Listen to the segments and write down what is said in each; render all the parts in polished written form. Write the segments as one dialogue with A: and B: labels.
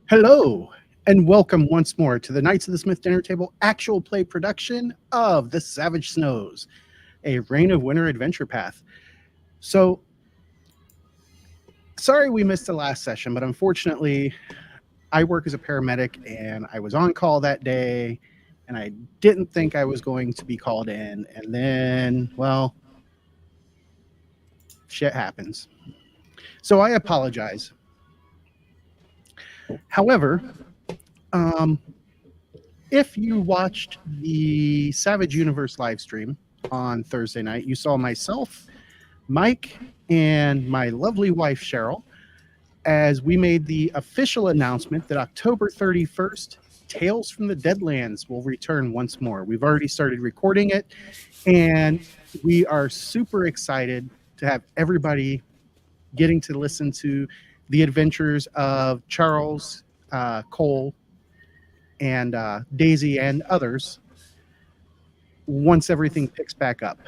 A: Hello, and welcome once more to the Knights of the Smith Dinner Table actual play production of The Savage Snows, a Reign of Winter adventure path. So, sorry we missed the last session, but unfortunately, I work as a paramedic and I was on call that day, and I didn't think I was going to be called in. And then, well, shit happens. So, I apologize. However, um, if you watched the Savage Universe live stream on Thursday night, you saw myself, Mike, and my lovely wife, Cheryl, as we made the official announcement that October 31st, Tales from the Deadlands will return once more. We've already started recording it, and we are super excited to have everybody getting to listen to the adventures of Charles, Cole, and Daisy and others once everything picks back up.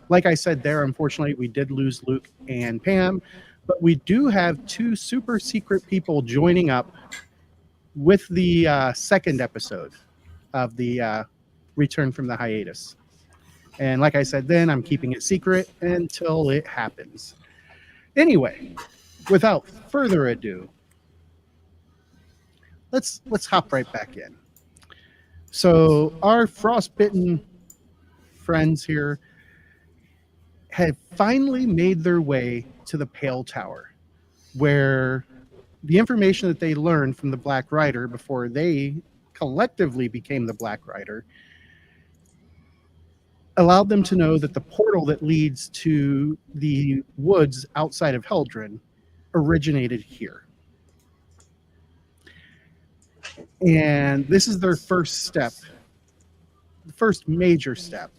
A: Like I said there, unfortunately, we did lose Luke and Pam, but we do have two super secret people joining up with the second episode of the Return from the Hiatus. And like I said then, I'm keeping it secret until it happens. Anyway, without further ado, let's hop right back in. So our frostbitten friends here have finally made their way to the Pale Tower, where the information that they learned from the Black Rider before they collectively became the Black Rider allowed them to know that the portal that leads to the woods outside of Heldren originated here. And this is their first step, the first major step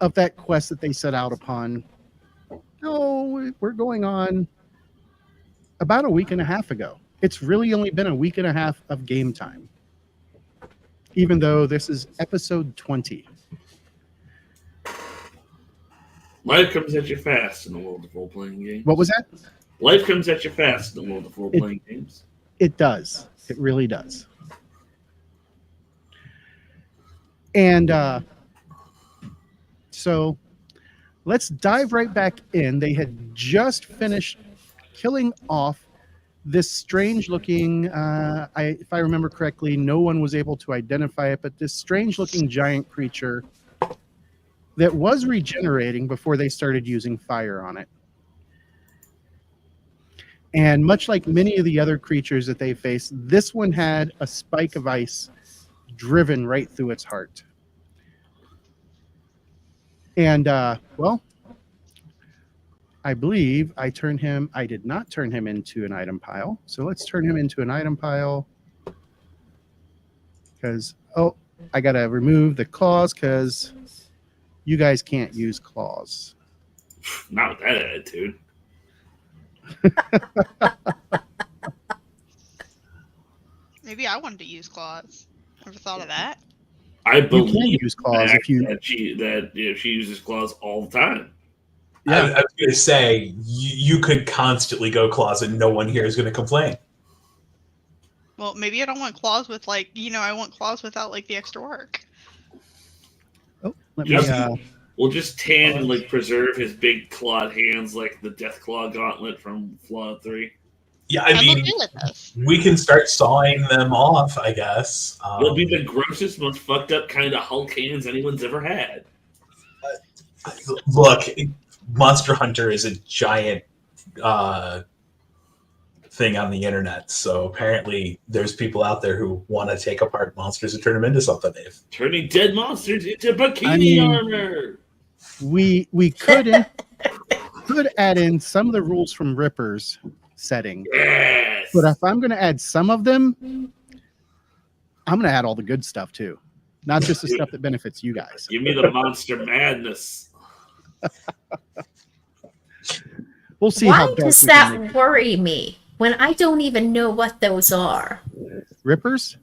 A: of that quest that they set out upon. Oh, we're going on about a week and a half ago. It's really only been a week and a half of game time, even though this is episode 20.
B: Life comes at you fast in the world of role-playing games.
A: What was that?
B: Life comes at you fast in the world of role-playing games.
A: It does. It really does. And so let's dive right back in. They had just finished killing off this strange-looking, if I remember correctly, no one was able to identify it, but this strange-looking giant creature that was regenerating before they started using fire on it. And much like many of the other creatures that they faced, this one had a spike of ice driven right through its heart. And, well, I believe I did not turn him into an item pile. So let's turn him into an item pile. Because, I got to remove the claws because you guys can't use claws.
B: Not with that attitude.
C: Maybe I wanted to use claws. Never thought of that.
B: I believe
A: you can use claws if you
B: that she uses claws all the time.
D: Yeah. I was going to say you could constantly go claws and no one here is going to complain.
C: Well, maybe I don't want claws with I want claws without the extra work.
B: We'll just tan and preserve his big clawed hands like the Death Claw Gauntlet from Fallout 3.
D: Yeah, I mean, we can start sawing them off, I guess.
B: It'll be the grossest, most fucked up kind of Hulk hands anyone's ever had.
D: Look, Monster Hunter is a giant thing on the internet, so apparently there's people out there who want to take apart monsters and turn them into something.
B: Turning dead monsters into bikini armor.
A: We could add in some of the rules from Ripper's setting.
B: Yes.
A: But if I'm going to add some of them, I'm going to add all the good stuff too. Not just the stuff that benefits you guys.
B: Give me the monster madness.
A: We'll see.
E: Why does that worry me when I don't even know what those are?
A: Rippers?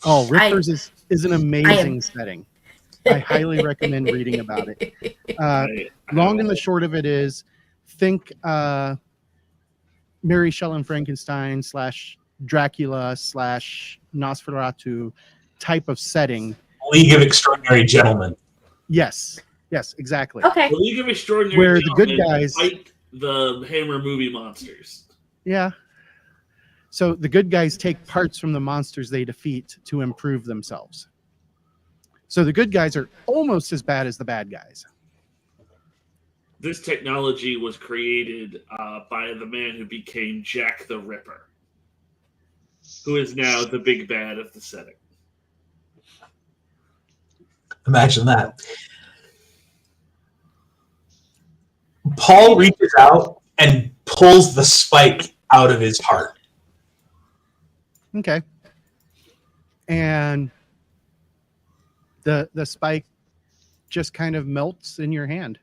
A: Oh, Rippers is an amazing setting. I highly recommend reading about it. Long and the short of it is, think Mary Shelley Frankenstein / Dracula / Nosferatu type of setting.
D: League of Extraordinary Gentlemen.
A: Yes, exactly.
E: Okay.
B: The League of Extraordinary
A: Where the good
B: Gentlemen
A: guys-
B: fight the Hammer movie monsters.
A: Yeah. So the good guys take parts from the monsters they defeat to improve themselves. So the good guys are almost as bad as the bad guys.
B: This technology was created by the man who became Jack the Ripper, who is now the big bad of the setting.
D: Imagine that. Paul reaches out and pulls the spike out of his heart.
A: Okay. And the spike just kind of melts in your hand.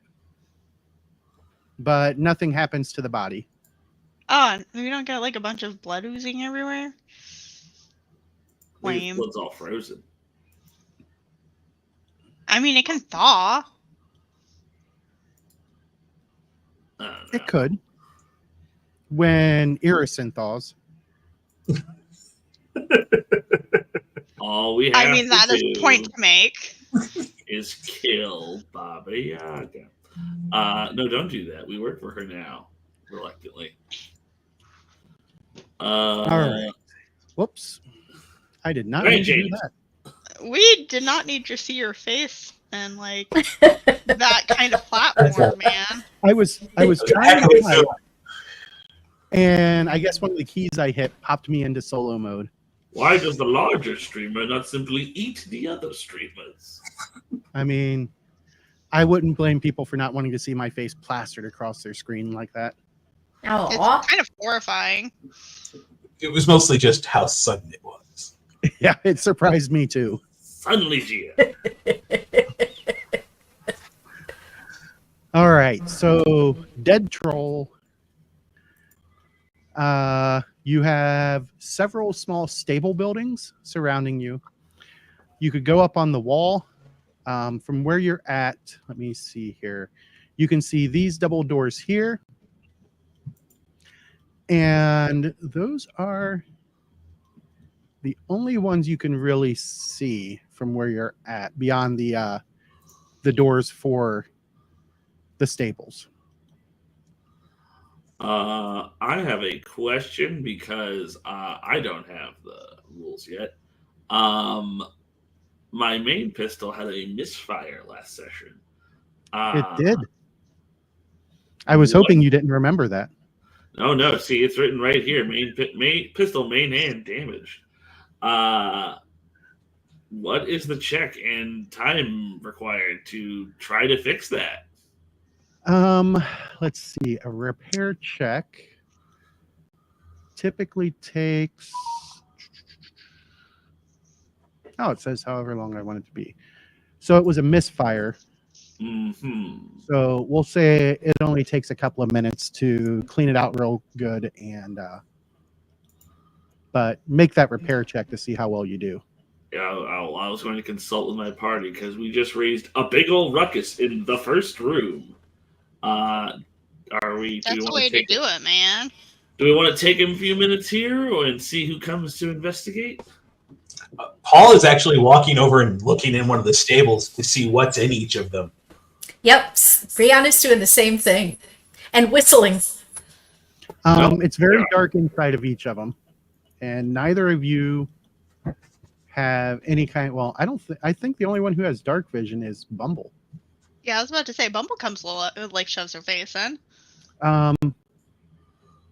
A: But nothing happens to the body.
C: Oh, we don't get like a bunch of blood oozing everywhere?
B: His
C: Lame.
B: blood's all frozen.
C: I mean, it can thaw.
B: I don't know.
A: It could. When Irrison thaws.
B: All we have
C: I mean, that
B: to
C: is
B: do
C: a point to make.
B: is kill Baba Yaga. No, don't do that. We work for her now, reluctantly.
A: All right. Whoops. I did not
B: Right,
A: mean to do
B: James.
A: that.
C: We did not need to see your face and like that kind of platform, man.
A: I was trying to hide, and I guess one of the keys I hit popped me into solo mode.
B: Why does the larger streamer not simply eat the other streamers?
A: I mean, I wouldn't blame people for not wanting to see my face plastered across their screen like that.
C: It's
E: Aw.
C: kind of horrifying.
D: It was mostly just how sudden it was.
A: Yeah, it surprised me too.
B: Suddenly, Gia.
A: All right, so Dead Troll. You have several small stable buildings surrounding you. You could go up on the wall. From where you're at, let me see here. You can see these double doors here. And those are the only ones you can really see from where you're at, beyond the doors for the stables.
B: I have a question because I don't have the rules yet. My main pistol had a misfire last session.
A: It did. I was
B: what?
A: hoping you didn't remember that.
B: No. See, it's written right here. Main pistol, main hand damaged. What is the check and time required to try to fix that?
A: Let's see. A repair check typically takes. Oh, it says however long I want it to be. So it was a misfire.
B: Mm-hmm.
A: So we'll say it only takes a couple of minutes to clean it out real good, and but make that repair check to see how well you do.
B: Yeah, I was going to consult with my party because we just raised a big old ruckus in the first room. Are we?
C: That's the way to do it, man.
B: Do we want to take a few minutes here and see who comes to investigate?
D: Paul is actually walking over and looking in one of the stables to see what's in each of them.
E: Yep. Brianna's doing the same thing. And whistling.
A: It's very dark inside of each of them, and neither of you have any kind. Well, I think the only one who has dark vision is Bumble.
C: Yeah, I was about to say Bumble comes like shoves her face in.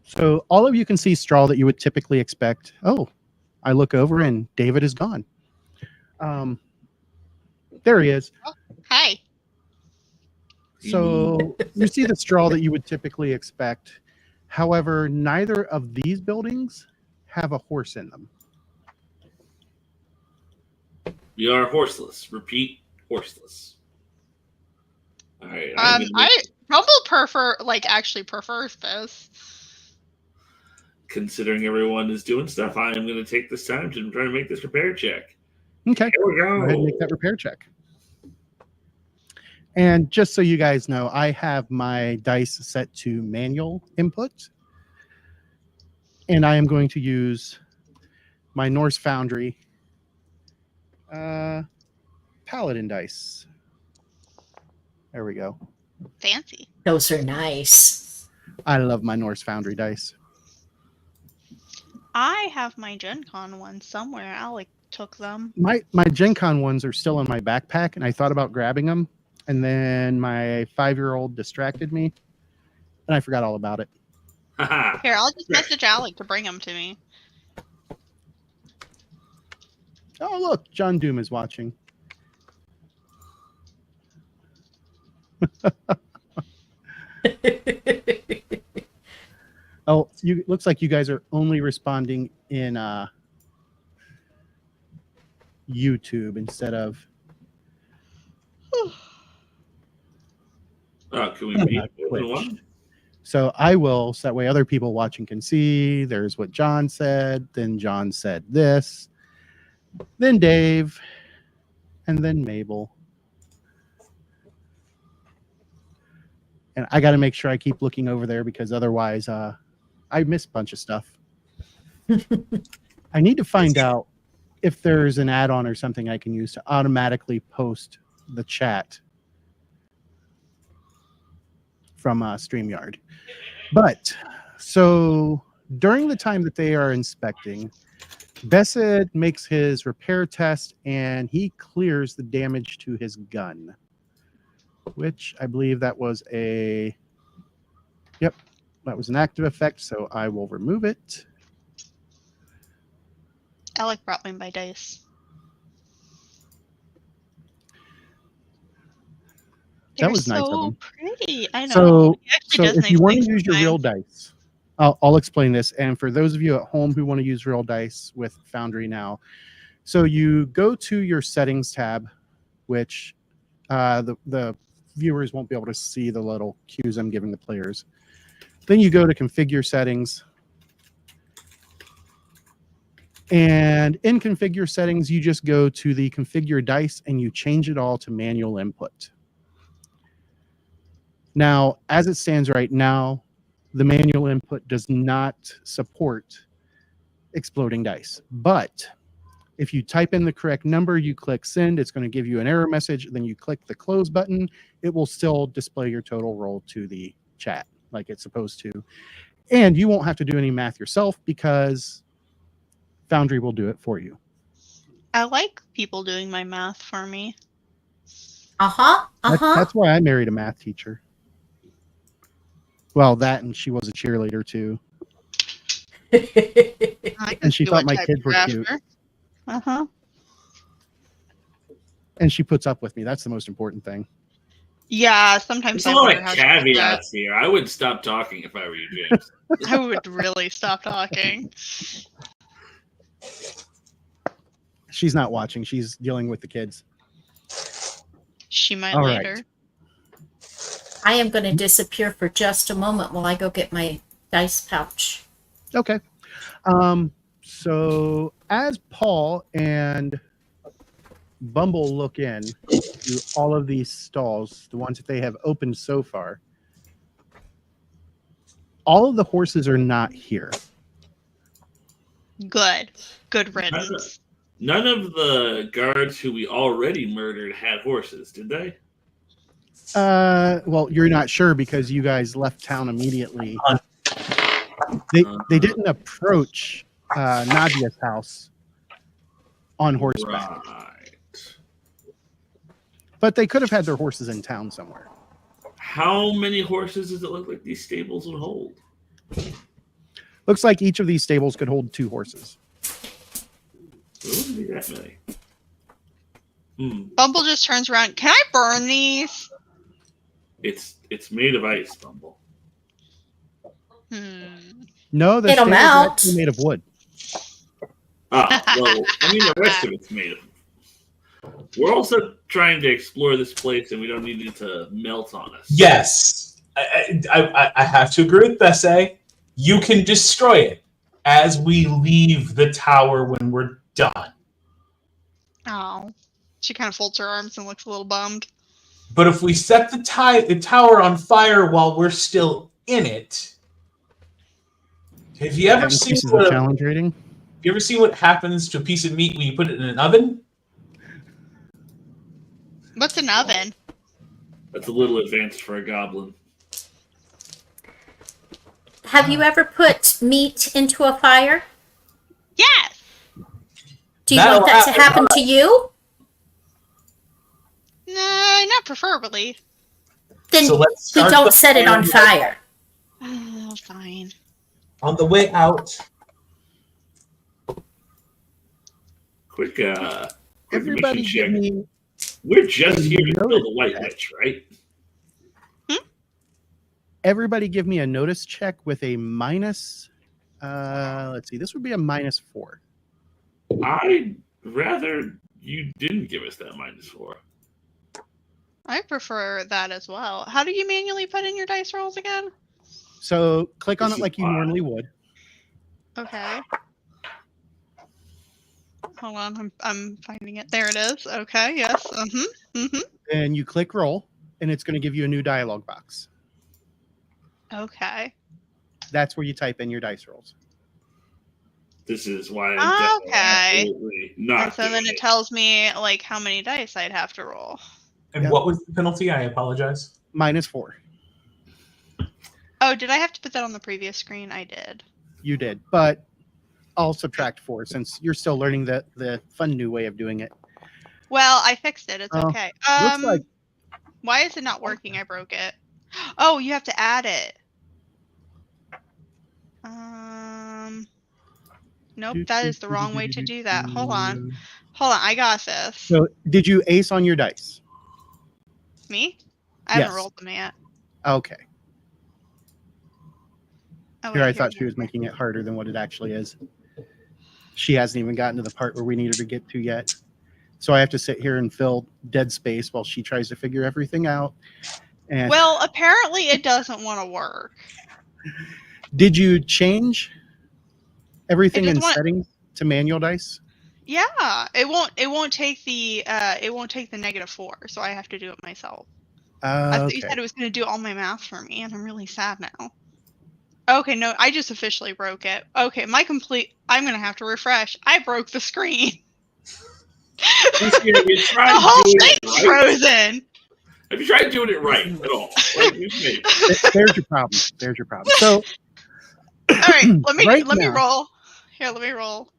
A: So all of you can see Straw that you would typically expect. Oh, I look over and David is gone. There he is.
C: Hi.
A: So you see the Straw that you would typically expect. However, neither of these buildings have a horse in them.
B: We are horseless. Repeat, horseless. All right.
C: Bumble actually prefers this.
B: Considering everyone is doing stuff, I am going to take this time to try to make this repair check.
A: Okay.
B: Here we
A: Go ahead and
B: go.
A: make that repair check. And just so you guys know, I have my dice set to manual input. And I am going to use my Norse Foundry Paladin dice. There we go.
C: Fancy.
E: Those are nice.
A: I love my Norse Foundry dice.
C: I have my Gen Con one somewhere. Alec took them.
A: My Gen Con ones are still in my backpack, and I thought about grabbing them, and then my 5-year-old distracted me, and I forgot all about it.
B: Haha.
C: Here, I'll just message Alec to bring them to me.
A: Oh, look, John Doom is watching. Oh, looks like you guys are only responding in YouTube instead of.
B: Can we beat
A: Twitch.
B: one?
A: So I will, so that way other people watching can see. There's what John said. Then John said this. Then Dave. And then Mabel. And I got to make sure I keep looking over there because otherwise I miss a bunch of stuff. I need to find out if there's an add-on or something I can use to automatically post the chat from StreamYard. But so during the time that they are inspecting, Bessid makes his repair test and he clears the damage to his gun, which I believe that was that was an active effect, so I will remove it.
C: Alec brought me my dice.
A: That was nice of
C: so
A: him.
C: pretty. I know.
A: So,
C: He actually does
A: if
C: nice
A: you want to
C: things
A: use your
C: sometimes.
A: real dice, I'll explain this. And for those of you at home who want to use real dice with Foundry now, so you go to your settings tab, which the viewers won't be able to see the little cues I'm giving the players. Then you go to configure settings. And in configure settings, you just go to the configure dice and you change it all to manual input. Now, as it stands right now, the manual input does not support exploding dice. But if you type in the correct number, you click send, it's going to give you an error message. Then you click the close button. It will still display your total roll to the chat like it's supposed to. And you won't have to do any math yourself because Foundry will do it for you.
C: I like people doing my math for me.
A: That's why I married a math teacher. Well, that and she was a cheerleader too. And she thought my kids were cute.
C: Uh-huh.
A: And she puts up with me. That's the most important thing.
C: Yeah, sometimes
B: There's
C: I
B: a lot
C: wonder
B: of
C: how she does that.
B: caveats here. I would stop talking if I were you, James.
C: I would really stop talking.
A: She's not watching. She's dealing with the kids.
C: She might
A: All
C: later.
A: right.
E: I am going to disappear for just a moment while I go get my dice pouch.
A: Okay. So as Paul and Bumble look in to all of these stalls, the ones that they have opened so far, all of the horses are not here.
C: Good. Good riddance.
B: None of the guards who we already murdered had horses, did they?
A: Well, you're not sure because you guys left town immediately. They didn't approach Nadia's house on horseback,
B: Right.
A: but they could have had their horses in town somewhere.
B: How many horses does it look like these stables would hold?
A: Looks like each of these stables could hold 2 horses.
B: It wouldn't be that many.
C: Bumble just turns around. Can I burn these?
B: It's made of ice, Bumble.
A: No, the
E: Get 'em
A: stables are
E: out.
A: actually made of wood.
B: Well, I mean, the rest of it's made of. We're also trying to explore this place, and we don't need it to melt on us.
D: Yes, I have to agree with Bessie. You can destroy it as we leave the tower when we're done.
C: Oh. She kind of folds her arms and looks a little bummed.
D: But if we set the tower on fire while we're still in it, Have you ever
A: That
D: seen
A: increases the challenge rating.
D: You ever see what happens to a piece of meat when you put it in an oven?
C: What's an oven?
B: That's a little advanced for a goblin.
E: Have you ever put meat into a fire?
C: Yes.
E: Do you
D: That'll
E: want that to
D: happen.
E: happen to you?
C: No, not preferably.
E: Then
D: So let's
E: we
D: start
E: don't
D: the
E: set it on fire.
C: Oh, fine.
D: On the way out,
B: Quick
A: Everybody
B: check.
A: give me
B: We're just here to kill
A: notice
B: the White
A: check.
B: Witch, right?
A: Everybody give me a notice check with a minus. Let's see. This would be a -4.
B: I'd rather you didn't give us that -4.
C: I prefer that as well. How do you manually put in your dice rolls again?
A: So click on
B: This
A: it
B: is
A: like you
B: odd.
A: normally would.
C: Okay. Hold on, I'm finding it. There it is. Okay, yes.
A: And you click roll, and it's going to give you a new dialog box.
C: Okay.
A: That's where you type in your dice rolls.
B: This is why I'm definitely
C: Okay.
B: absolutely not
C: And so then
B: doing
C: it tells me like how many dice I'd have to roll.
D: and
A: Yep.
D: what was the penalty? I apologize.
A: -4.
C: Oh, did I have to put that on the previous screen? I did.
A: You did, but I'll subtract 4 since you're still learning the fun new way of doing it.
C: Well, I fixed it. It's
A: Oh,
C: okay.
A: looks like-
C: Why is it not working? I broke it. Oh, you have to add it. Nope, that is the wrong way to do that. Hold on. I got this.
A: So, did you ace on your dice?
C: Me? I haven't
A: Yes.
C: rolled them yet.
A: Okay.
C: Oh,
A: Here,
C: wait,
A: I thought
C: we
A: she was
C: go.
A: making it harder than what it actually is. She hasn't even gotten to the part where we need her to get to yet. So I have to sit here and fill dead space while she tries to figure everything out. And
C: Well, apparently it doesn't want to work.
A: did you change everything
C: It
A: in
C: doesn't want-
A: settings to manual dice?
C: Yeah, it won't take the -4, so I have to do it myself. I thought you
A: Okay.
C: said it was going to do all my math for me, and I'm really sad now. Okay, no, I just officially broke it. Okay, I'm going to have to refresh. I broke the screen.
B: You tried
C: The whole
B: doing
C: thing's
B: it right?
C: frozen.
B: Have you tried doing it right at all? Like, maybe.
A: There's your problem. There's your problem. So
C: All right, let me
A: now-
C: roll. Here, let me roll.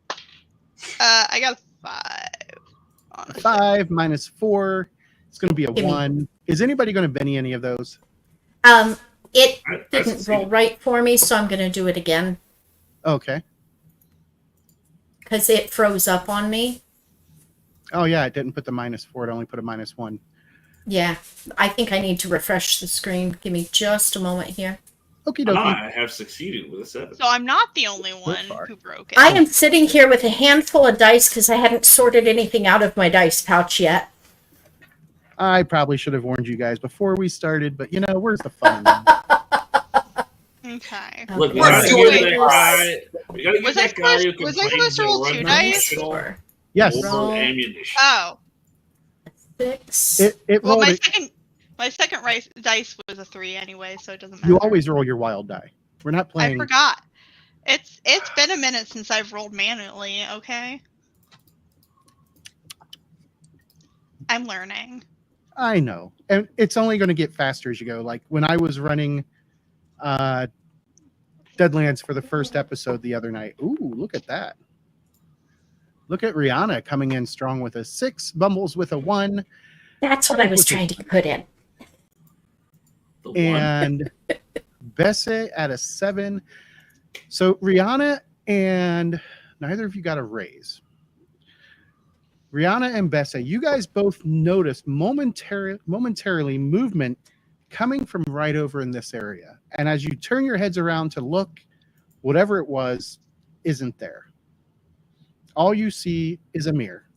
C: I got a 5. Honestly.
A: 5 minus 4. It's going to be a
E: Give me-
A: 1. Is anybody going to Benny any of those?
E: It
B: I
E: didn't
B: see.
E: roll right for me, so I'm going to do it again
A: Okay.
E: because it froze up on me.
A: Oh yeah, it didn't put the -4. It only put a -1.
E: Yeah, I think I need to refresh the screen. Give me just a moment here.
A: Okie dokie.
B: I have succeeded with a 7.
C: So I'm not the only one
A: far.
C: who broke it.
E: I am sitting here with a handful of dice because I hadn't sorted anything out of my dice pouch yet.
A: I probably should have warned you guys before we started, but where's the fun?
C: Okay.
B: Look, we
E: Okay,
B: gotta
C: so
B: give
C: wait,
B: that guy. We gotta give
C: was I
B: that guy who
C: supposed- was I
B: complains
C: supposed to
B: that
C: roll
B: we're
C: 2 dice?
B: unprofessional
E: Four,
A: Yes.
B: more
E: Roll.
B: ammunition.
C: Oh,
E: 6.
A: It
C: well,
A: rolled
C: my
A: it.
C: second dice was a 3 anyway, so it doesn't matter.
A: You always roll your wild die. We're not
C: I
A: playing.
C: forgot. It's been a minute since I've rolled manually. Okay. I'm learning.
A: I know. And it's only going to get faster as you go. Like when I was running Deadlands for the first episode the other night. Ooh, look at that. Look at Rihanna coming in strong with a 6, Bumbles with a 1,
E: That's what I was trying to put in.
B: The one.
A: and Bessie at a 7. So Rihanna and neither of you got a raise. Rihanna and Bessie, you guys both noticed momentarily movement coming from right over in this area. And as you turn your heads around to look, whatever it was isn't there. All you see is a mirror.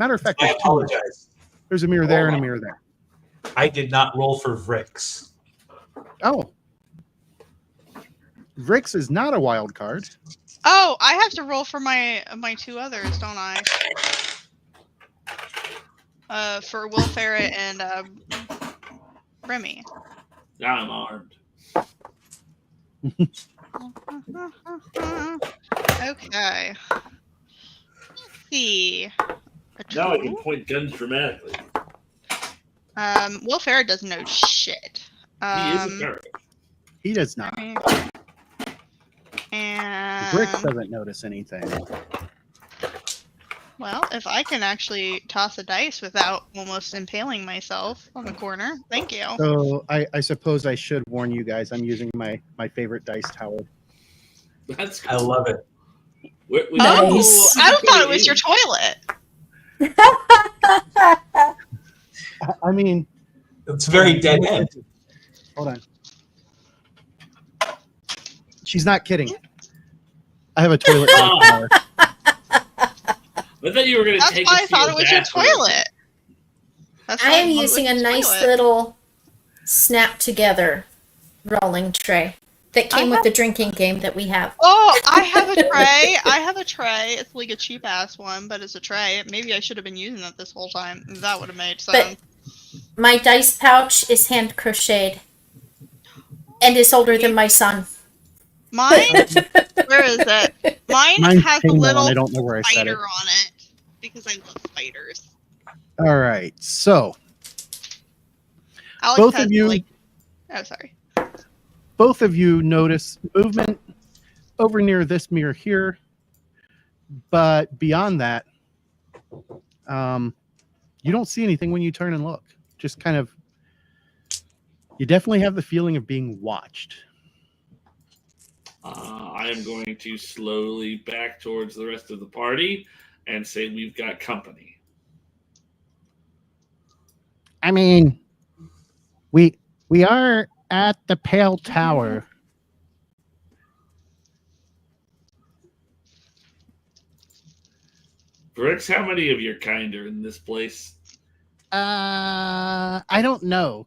A: Matter of fact,
D: I
A: there's two.
D: apologize.
A: There's a mirror there and a mirror there.
D: I did not roll for Vrix.
A: Oh. Rix is not a wild card.
C: Oh, I have to roll for my 2 others, don't I? For Will Ferret and Remy.
B: Now I'm armed.
C: Okay. Let's see. A
B: Now I can
C: tool?
B: point guns dramatically.
C: Will Ferret doesn't know shit.
B: He is a ferret.
A: He does not. Brick
C: And
A: doesn't notice anything.
C: well, if I can actually toss a dice without almost impaling myself on the corner, thank you.
A: So I suppose I should warn you guys. I'm using my favorite dice tower.
B: That's
D: I love it.
E: Nice.
C: Oh, I thought it was your toilet.
A: I mean,
D: It's very dead end.
A: hold on. She's not kidding. I have a toilet dice tower.
B: I thought you were going to
C: That's
B: take
C: why
B: us
C: I
B: to
C: thought
B: your
C: it was your
B: bathroom.
C: toilet. That's
E: I
C: why
E: am
C: thought it was
E: using a
C: your
E: nice
C: toilet.
E: little snap together rolling tray that came with the drinking game that we have.
C: Oh, I have a tray. I have a tray. It's like a cheap ass one, but it's a tray. Maybe I should have been using it this whole time. That would have made sense.
E: My dice pouch is hand crocheted and is older than my son.
C: Mine? Where is it? Mine
A: Mine's
C: has a
A: pinned
C: little
A: on. I don't know where I set it.
C: spider on it because I love spiders.
A: All right. So
C: Alex
A: both
C: has
A: of you,
C: like. Oh, sorry.
A: both of you notice movement over near this mirror here, but beyond that, you don't see anything when you turn and look. Just kind of, you definitely have the feeling of being watched.
B: I am going to slowly back towards the rest of the party and say we've got company.
A: I mean, we are at the Pale Tower.
B: Brooks, how many of your kind are in this place?
A: I don't know.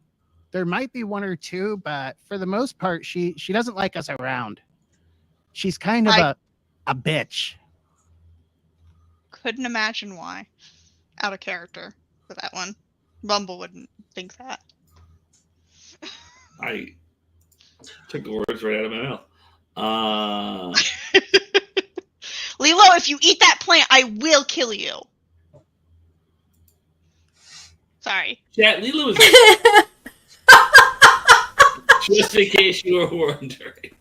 A: There might be one or two, but for the most part, she doesn't like us around. She's kind of a bitch.
C: Couldn't imagine why. Out of character for that one. Bumble wouldn't think that.
B: I took the words right out of my mouth.
C: Lilo, if you eat that plant, I will kill you. Sorry.
B: Chat, Lilo is just in case you were wondering.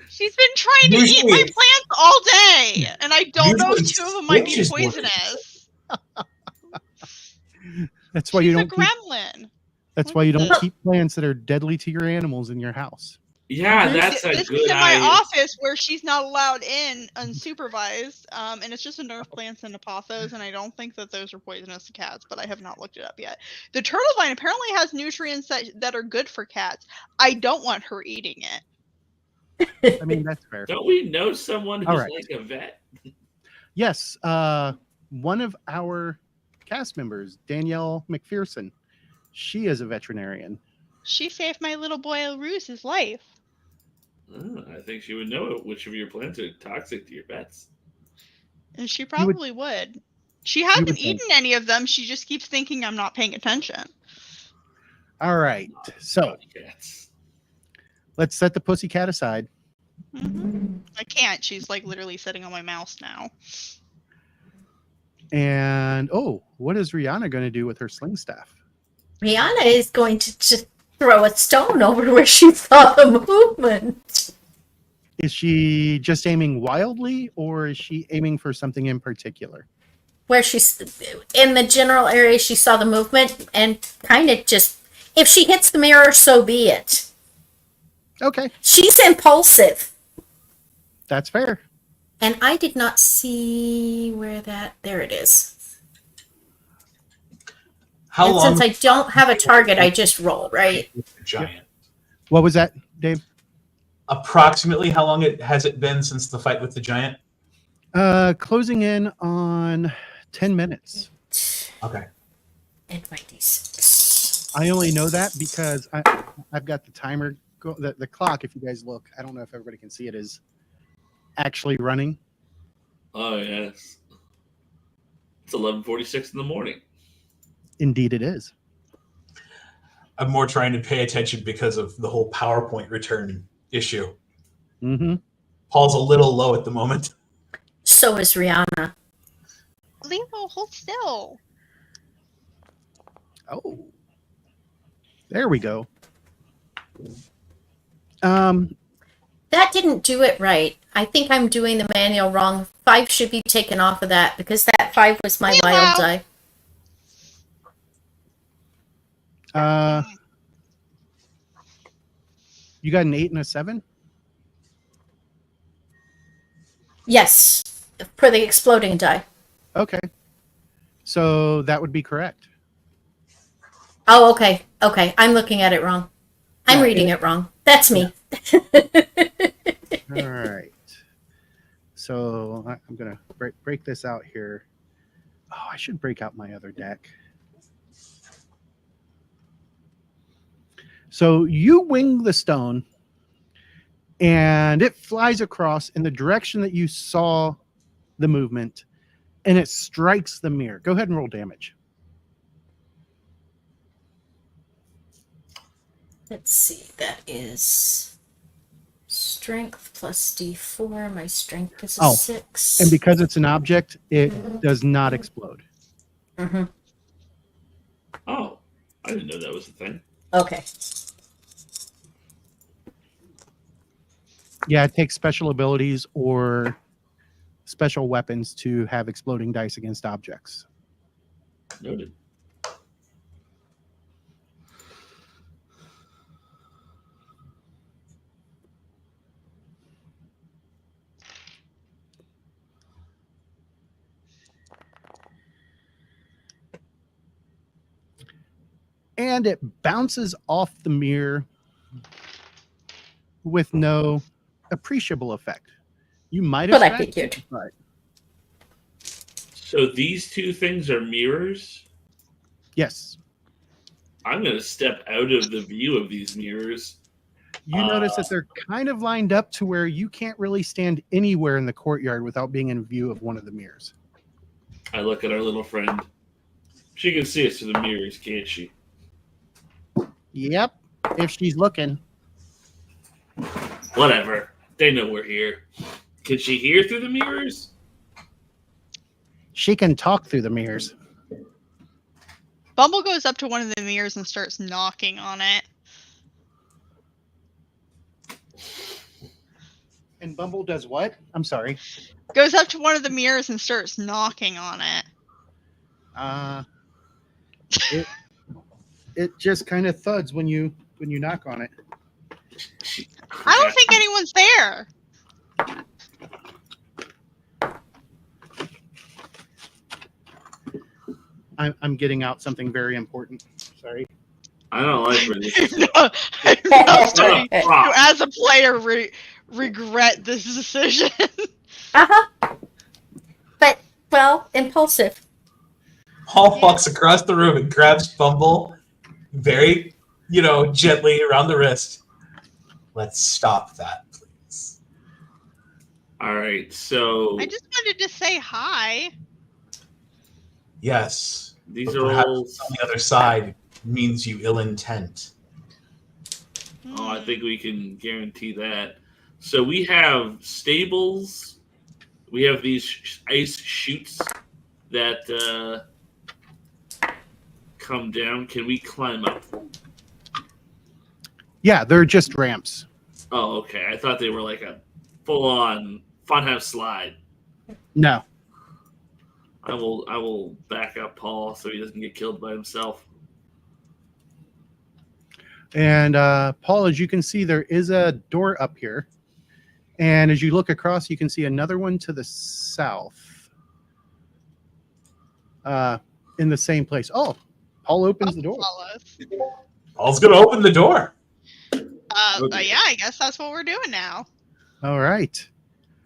C: She's been trying to eat my plants all day, and I don't know if
D: Usually
C: two of them might be
D: Stitch is
C: poisonous.
A: That's why
C: She's
A: you
C: a
A: don't keep,
C: gremlin.
A: that's why you don't keep plants that are deadly to your animals in your house.
B: Yeah, that's a
C: This
B: good
C: is in my
B: idea.
C: office where she's not allowed in unsupervised, and it's just a nerve plants and a pothos, and I don't think that those are poisonous to cats, but I have not looked it up yet. The turtle vine apparently has nutrients that are good for cats. I don't want her eating it.
A: I mean, that's fair.
B: Don't we know someone who's
A: All right.
B: like a vet?
A: Yes, one of our cast members, Danielle McPherson, she is a veterinarian.
C: She saved my little boy Rose's life.
B: Oh, I think she would know which of your plants are toxic to your pets.
C: And she probably would. She hasn't eaten any of them. She just keeps thinking I'm not paying attention.
A: All right, so
B: Cats.
A: let's set the pussycat aside.
C: I can't. She's like literally sitting on my mouse now.
A: And what is Rihanna going to do with her sling staff?
E: Rihanna is going to just throw a stone over to where she saw the movement.
A: Is she just aiming wildly, or is she aiming for something in particular?
E: Where she's in the general area, she saw the movement and kind of just, if she hits the mirror, so be it.
A: Okay,
E: She's impulsive.
A: that's fair.
E: And I did not see where there it is.
D: How
E: And
D: long?
E: since I don't have a target, I just roll, right?
D: Giant.
A: What was that, Dave?
D: Approximately how long has it been since the fight with the giant?
A: Closing in on 10 minutes.
D: Okay.
E: And my D6.
A: I only know that because I've got the timer, the clock, if you guys look. I don't know if everybody can see it, is actually running.
B: Oh, yes. It's 11:46 in the morning.
A: Indeed it is.
D: I'm more trying to pay attention because of the whole PowerPoint return issue.
A: Mm-hmm.
D: Paul's a little low at the moment.
E: So is Rihanna.
C: Lilo, hold still.
A: Oh. There we go. Um,
E: That didn't do it right. I think I'm doing the manual wrong. 5 should be taken off of that because that 5 was my
C: Meow.
E: wild die.
A: You got an 8 and a 7?
E: Yes, for the exploding die.
A: Okay. So that would be correct.
E: Oh, okay. Okay, I'm looking at it wrong. I'm
A: Yeah,
E: reading it wrong. That's me.
A: All right. So I'm going to break this out here. Oh, I should break out my other deck. So you wing the stone, and it flies across in the direction that you saw the movement, and it strikes the mirror. Go ahead and roll damage.
E: Let's see. That is strength plus D4. My strength is a 6.
A: And because it's an object, it does not explode.
E: Mm-hmm.
B: Oh, I didn't know that was a thing.
E: Okay.
A: Yeah, it takes special abilities or special weapons to have exploding dice against objects.
B: Noted.
A: And it bounces off the mirror with no appreciable effect. You might have
E: But I
A: scratched it,
E: figured.
A: but
B: So these two things are mirrors.
A: yes.
B: I'm going to step out of the view of these mirrors.
A: You notice that they're kind of lined up to where you can't really stand anywhere in the courtyard without being in view of one of the mirrors.
B: I look at our little friend. She can see us through the mirrors, can't she?
A: Yep, if she's looking.
B: Whatever. They know we're here. Can she hear through the mirrors?
A: She can talk through the mirrors.
C: Bumble goes up to one of the mirrors and starts knocking on it.
A: And Bumble does what? I'm sorry.
C: Goes up to one of the mirrors and starts knocking on it.
A: It just kind of thuds when you knock on it.
C: I don't think anyone's there.
A: I'm getting out something very important. Sorry.
B: I don't like where this is going.
C: No, I'm starting to,
B: Prop.
C: as a player, regret this decision.
E: Uh-huh. But, well, impulsive.
D: Paul walks across the room and grabs Bumble very, gently around the wrist. Let's stop that, please.
B: All right, so
C: I just wanted to say hi.
D: Yes.
B: these
D: But
B: are
D: perhaps
B: all.
D: on the other side means you ill intent.
B: Oh, I think we can guarantee that. So we have stables. We have these ice chutes that come down. Can we climb up?
A: Yeah, they're just ramps.
B: Oh, okay. I thought they were like a full-on funhouse slide.
A: No.
B: I will back up Paul so he doesn't get killed by himself.
A: And Paul, as you can see, there is a door up here. And as you look across, you can see another one to the south. In the same place. Oh, Paul opens the door.
C: Follows.
D: Paul's going to open the door.
C: Yeah, I guess that's what we're doing now.
A: All right.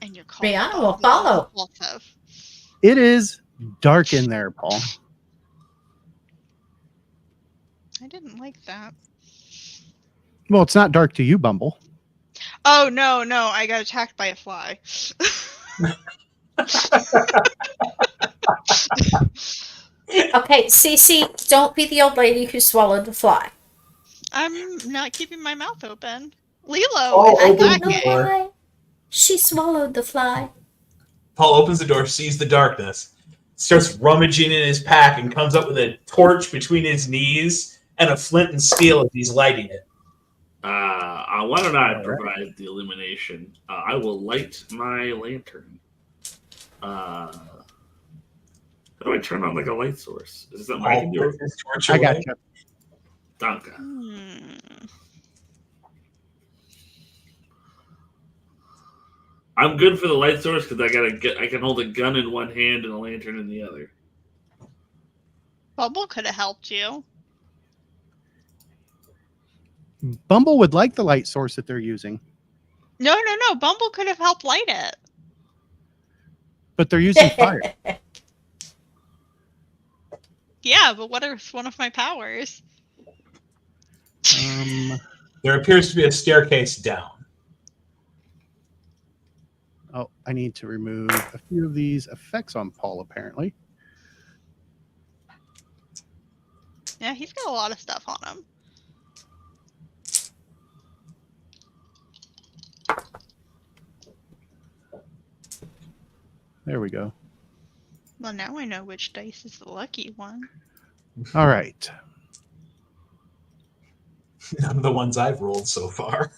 C: And you're calling
E: Brianna will follow.
C: impulsive.
A: It is dark in there, Paul.
C: I didn't like that.
A: Well, it's not dark to you, Bumble.
C: Oh, no, I got attacked by a fly.
E: Okay, Cece, don't be the old lady who swallowed the fly.
C: I'm not keeping my mouth open. Lilo,
D: Oh,
C: is
D: open
C: back
D: the
C: in.
D: door.
E: She swallowed the fly.
D: Paul opens the door, sees the darkness, starts rummaging in his pack, and comes up with a torch between his knees and a flint and steel as he's lighting it.
B: Why don't I provide the illumination? I will light my lantern. How do I turn on like a light source? Is that my
D: Paul puts his torch
A: I
D: away.
A: got you.
B: Danke. I'm good for the light source because I can hold a gun in one hand and a lantern in the other.
C: Bumble could have helped you.
A: Bumble would like the light source that they're using,
C: No. Bumble could have helped light it.
A: but they're using fire.
C: Yeah, but what is one of my powers?
D: There appears to be a staircase down.
A: Oh, I need to remove a few of these effects on Paul, apparently.
C: Yeah, he's got a lot of stuff on him.
A: There we go.
C: Well, now I know which dice is the lucky one.
A: All right.
D: None of the ones I've rolled so far.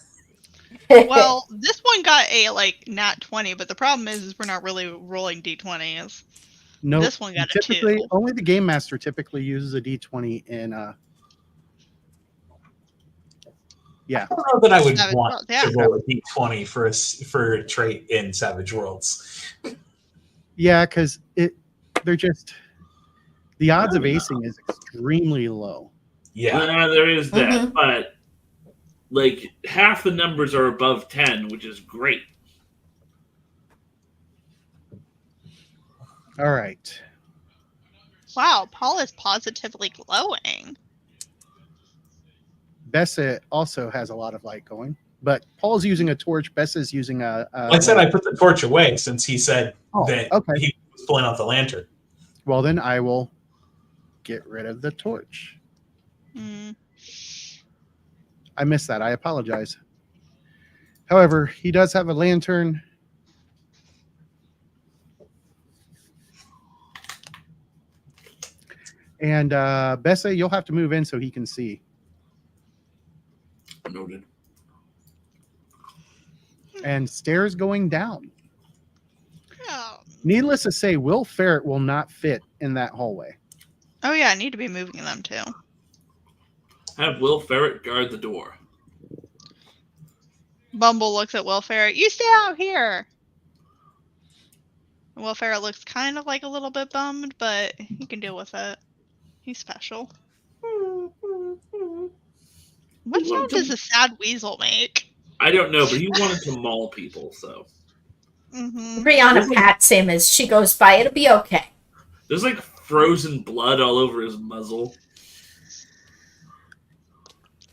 C: Well, this one got a nat 20, but the problem is we're not really rolling d20s.
A: No,
C: This one got a
A: typically
C: 2.
A: only the game master typically uses a d20 in yeah.
D: I don't know that I would
C: Savage
D: want
C: Worlds, yeah.
D: to roll a d20 for a trait in Savage Worlds.
A: Yeah, because they're just the odds of acing is extremely low.
D: Yeah.
B: There is that,
E: Mhm.
B: but like half the numbers are above 10, which is great.
A: All right.
C: Wow, Paul is positively glowing.
A: Bessa also has a lot of light going, but Paul's using a torch. Bessa's using a
D: I said I put the torch away since he said that
A: okay.
D: he was pulling out the lantern.
A: Well, then I will get rid of the torch.
C: Mm.
A: I missed that. I apologize. However, he does have a lantern. And Bessa, you'll have to move in so he can see.
B: Noted.
A: And stairs going down.
C: Oh.
A: Needless to say, Will Ferret will not fit in that hallway.
C: Oh yeah, I need to be moving them too.
B: Have Will Ferret guard the door.
C: Bumble looks at Will Ferret. You stay out here. Will Ferret looks kind of like a little bit bummed, but he can deal with it. He's special. What sound does a sad weasel make?
B: I don't know, but he wanted to maul people, so.
C: Mm-hmm.
E: Brianna pats him as she goes by. It'll be okay.
B: There's like frozen blood all over his muzzle.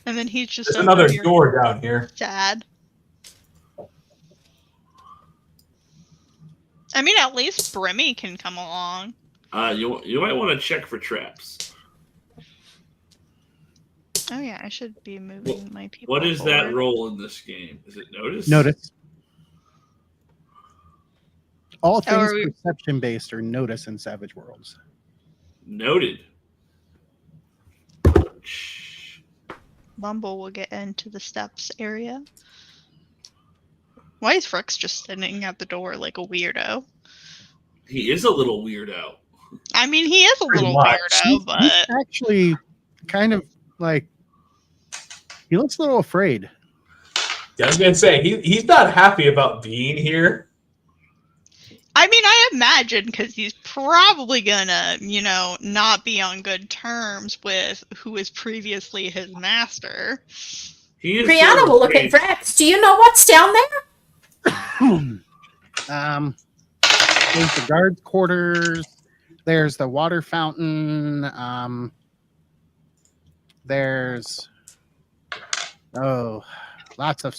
C: And then he's just
D: There's
C: over
D: another
C: here
D: door down here.
C: sad. I mean, at least Brimmy can come along.
B: You might want to check for traps.
C: Oh yeah, I should be moving my people.
B: What is that
C: forward.
B: role in this game? Is it notice?
A: Notice. All things
C: are we-
A: perception based are notice in Savage Worlds.
B: Noted.
C: Bumble will get into the steps area. Why is Frix just sitting at the door like a weirdo?
B: He is a little weirdo.
C: I mean, he is a
D: Pretty
C: little
D: much.
C: weirdo, but
A: He's actually kind of like he looks a little afraid.
D: Yeah, I was gonna say he's not happy about being here.
C: I mean, I imagine because he's probably gonna, not be on good terms with who was previously his master.
B: He is
E: Brianna
B: sort of
E: will look at
B: afraid.
E: Rex. Do you know what's down there?
A: There's the guards' quarters. There's the water fountain. There's lots of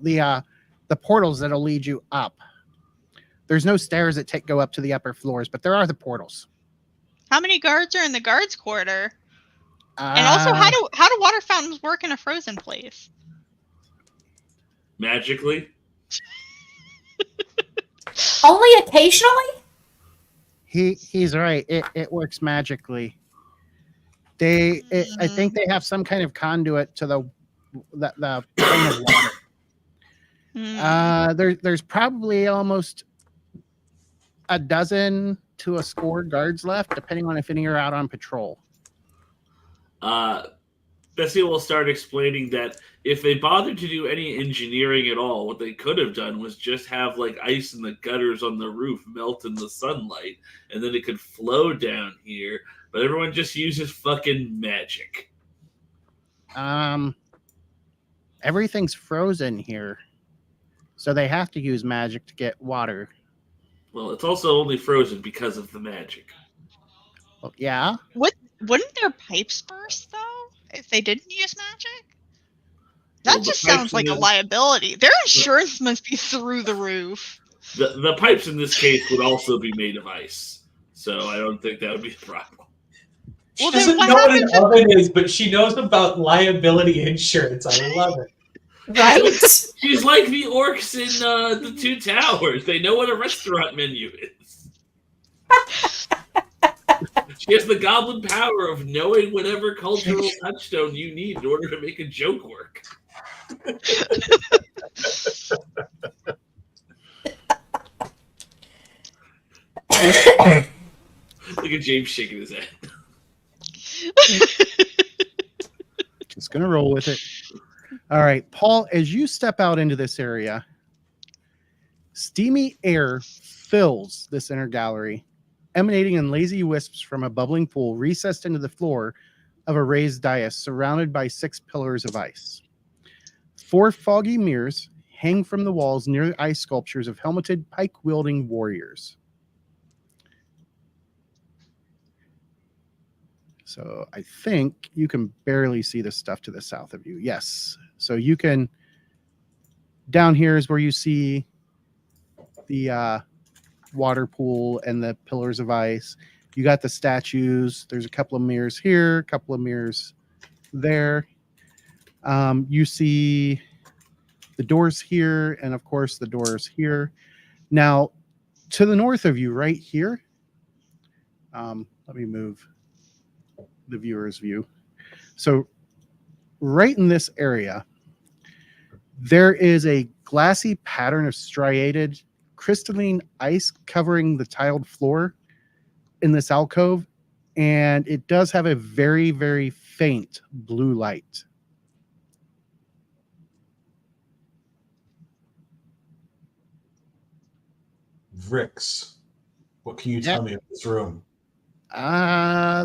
A: the portals that'll lead you up. There's no stairs that go up to the upper floors, but there are the portals.
C: How many guards are in the guards' quarter? And also, how do water fountains work in a frozen place?
B: Magically.
E: Only occasionally?
A: He's right. It works magically. I think they have some kind of conduit to the plane of water. There's probably almost a dozen to a score guards left, depending on if any are out on patrol.
B: Bessie will start explaining that if they bothered to do any engineering at all, what they could have done was just have like ice in the gutters on the roof melt in the sunlight, and then it could flow down here. But everyone just uses fucking magic.
A: Everything's frozen here, so they have to use magic to get water.
B: Well, it's also only frozen because of the magic.
A: Well, yeah.
C: Wouldn't their pipes burst though if they didn't use magic? That
B: Well, the
C: just
B: pipes
C: sounds like
B: in
C: a
B: this-
C: liability. Their insurance must be through the roof.
B: The pipes in this case would also be made of ice, so I don't think that would be a problem.
D: She
C: Well, then
D: doesn't
C: what
D: know what an
C: happens if-
D: oven is, but she knows about liability insurance. I love it.
E: Right?
B: She's like the orcs in the Two Towers. They know what a restaurant menu is. She has the goblin power of knowing whatever cultural touchstone you need in order to make a joke work. Look at James shaking his head.
A: Just gonna roll with it. All right, Paul, as you step out into this area, steamy air fills this inner gallery, emanating in lazy wisps from a bubbling pool recessed into the floor of a raised dais surrounded by 6 pillars of ice. 4 foggy mirrors hang from the walls near the ice sculptures of helmeted, pike-wielding warriors. So I think you can barely see the stuff to the south of you. Yes. So you can, down here is where you see the water pool and the pillars of ice. You got the statues. There's a couple of mirrors here, a couple of mirrors there. You see the doors here, and of course the doors here. Now, to the north of you, right here, let me move the viewer's view. So right in this area, there is a glassy pattern of striated crystalline ice covering the tiled floor in this alcove, and it does have a very, very faint blue light.
D: Vrix, what can you tell me of this room?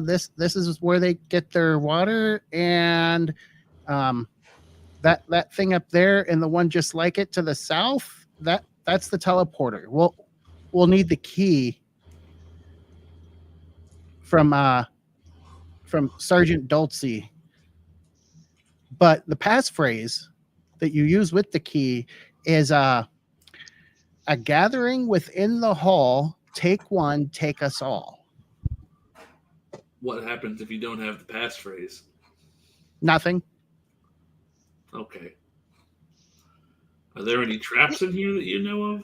A: This is where they get their water, and that thing up there and the one just like it to the south, that's the teleporter. We'll need the key from Sergeant Dulce. But the passphrase that you use with the key is a gathering within the hall, take one, take us all.
B: What happens if you don't have the passphrase?
A: Nothing.
B: Okay. Are there any traps in here that you know of?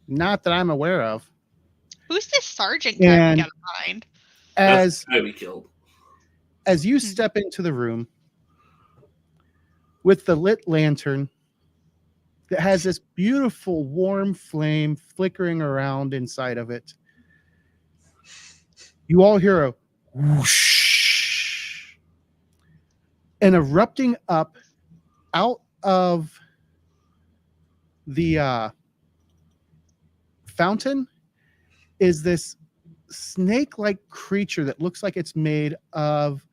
A: Not that I'm aware of.
C: Who's this sergeant guy we
A: And-
C: gotta find?
A: As
B: That's the guy we killed.
A: as you step into the room with the lit lantern that has this beautiful warm flame flickering around inside of it, you all hear a whoosh, and erupting up out of the fountain is this snake-like creature that looks like it's made of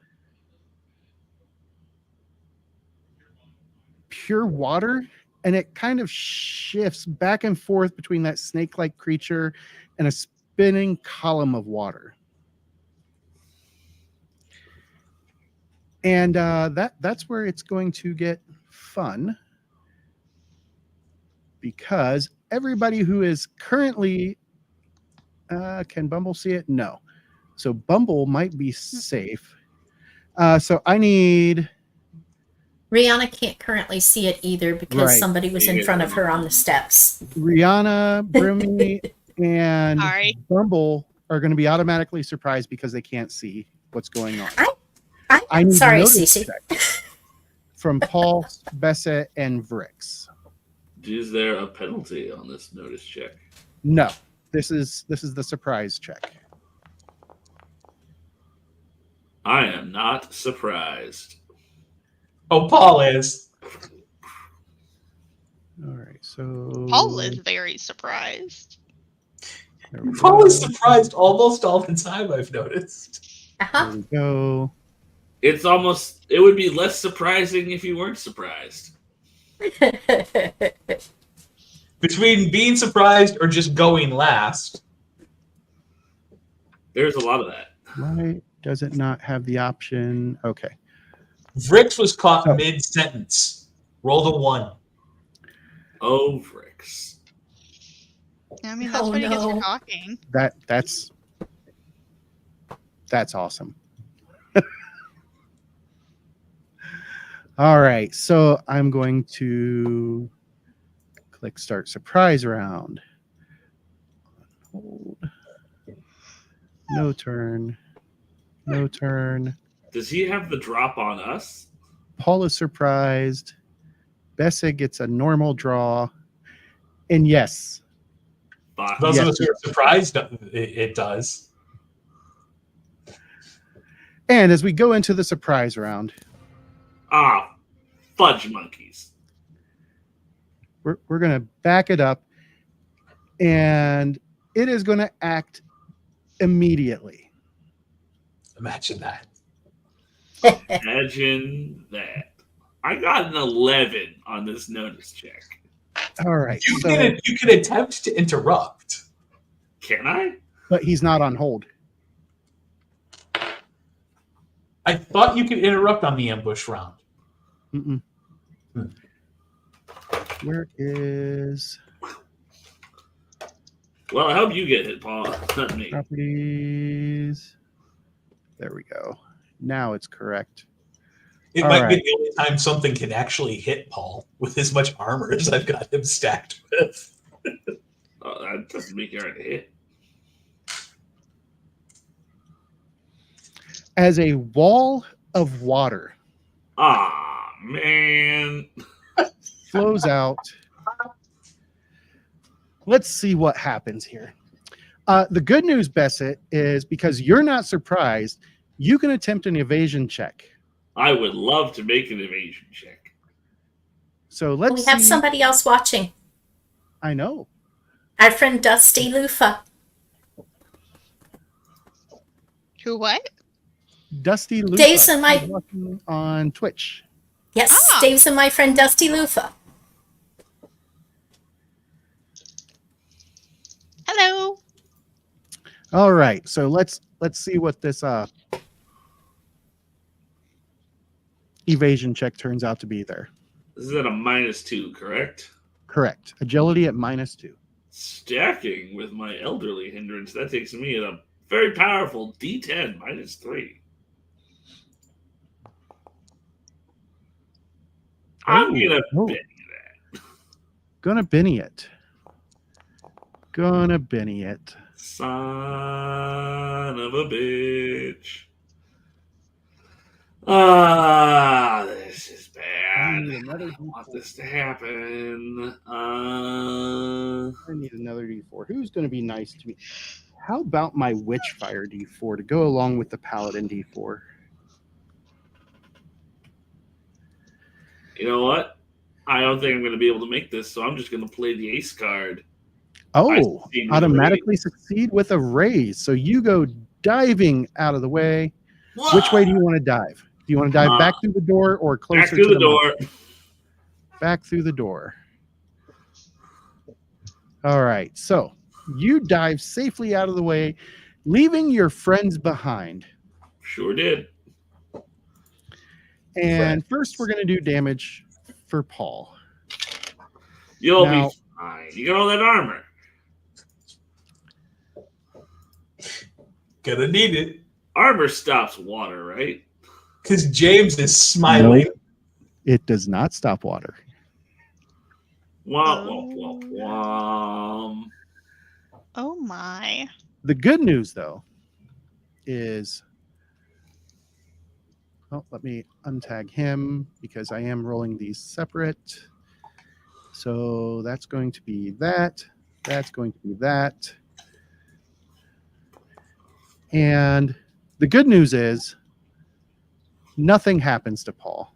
A: pure water, and it kind of shifts back and forth between that snake-like creature and a spinning column of water. And that's where it's going to get fun, because everybody who is currently can Bumble see it? No. So Bumble might be safe. So I need
E: Rihanna can't currently see it either because
A: Right.
E: somebody was in front of her on the steps.
A: Rihanna, Brumi, and
C: Sorry.
A: Bumble are going to be automatically surprised because they can't see what's going on.
E: I'm
A: I need
E: sorry,
A: notice
E: Cece.
A: check from Paul, Bessa, and Vrix.
B: Is there a penalty on this notice check?
A: No, this is the surprise check.
B: I am not surprised.
D: Oh, Paul is.
A: All right, so
C: Paul is very surprised.
A: there we
D: Paul
A: go.
D: is surprised almost all the time, I've noticed.
A: There
E: Uh-huh.
A: we go.
B: It would be less surprising if you weren't surprised.
D: Between being surprised or just going last.
B: There's a lot of that.
A: Why does it not have the option? Okay.
D: Vrix was caught
A: Oh.
D: mid-sentence. Rolled a 1.
B: Oh, Vrix.
C: I mean, that's
E: Oh,
C: what he gets for
E: no.
C: talking.
A: That's awesome. All right, so I'm going to click start surprise round. Hold. No turn. No turn.
B: Does he have the drop on us?
A: Paul is surprised. Bessa gets a normal draw. And yes,
B: But
D: Those of
A: Yes.
D: us who are surprised, it does.
A: and as we go into the surprise round,
B: fudge monkeys.
A: we're going to back it up, and it is going to act immediately.
D: Imagine that.
B: Imagine that. I got an 11 on this notice check.
A: All right,
D: You
A: so
D: can attempt to interrupt.
B: Can I?
A: but he's not on hold.
D: I thought you could interrupt on the ambush round.
A: Mm-mm.
D: Hmm.
A: Where is
B: Well, I hope you get hit, Paul. Not me.
A: properties? There we go. Now it's correct.
D: It
A: All
D: might be
A: right.
D: the only time something can actually hit Paul with as much armor as I've got him stacked with.
B: That doesn't make you hard to hit.
A: As a wall of water
B: Man.
A: flows out. Let's see what happens here. The good news, Bessett, is because you're not surprised, you can attempt an evasion check.
B: I would love to make an evasion check.
A: So let's
E: We have
A: see.
E: somebody else watching.
A: I know.
E: Our friend Dusty Lufa.
C: Who what?
A: Dusty Lufa.
E: Dave's and my-
A: He's watching on Twitch.
E: Yes,
C: Ah.
E: Dave's and my friend Dusty Lufa.
C: Hello.
A: All right. So let's see what this evasion check turns out to be there.
B: This is at a -2, correct?
A: Correct. Agility at -2.
B: Stacking with my elderly hindrance, that takes me at a very powerful D10 -3. I'm gonna
A: Oh.
B: bet
A: Gonna Benny it. Gonna Benny it.
B: son of a bitch. This is
A: I
B: bad.
A: need another
B: I don't want
A: D4.
B: this to happen.
A: I need another D4. Who's going to be nice to me? How about my Witchfire D4 to go along with the Paladin D4?
B: You know what? I don't think I'm going to be able to make this, so I'm just going to play the ace card.
A: Oh,
B: succeed with a
A: automatically succeed with a raise. So you go diving out of the way. Which way do you want to dive? Do you want to dive back through the door or closer
B: Back through
A: to
B: the door.
A: Back through the door. All right. So you dive safely out of the way, leaving your friends behind.
B: Sure did.
A: And first, we're going to do damage for Paul.
B: You'll
A: Now-
B: be fine. You got all that armor.
D: Gonna need it.
B: Armor stops water, right?
D: Because James is smiling.
A: It does not stop water.
B: Womp, womp, womp, womp.
C: Oh my.
A: The good news, though, is... Oh, let me untag him because I am rolling these separate. So that's going to be that. That's going to be that. And the good news is nothing happens to Paul.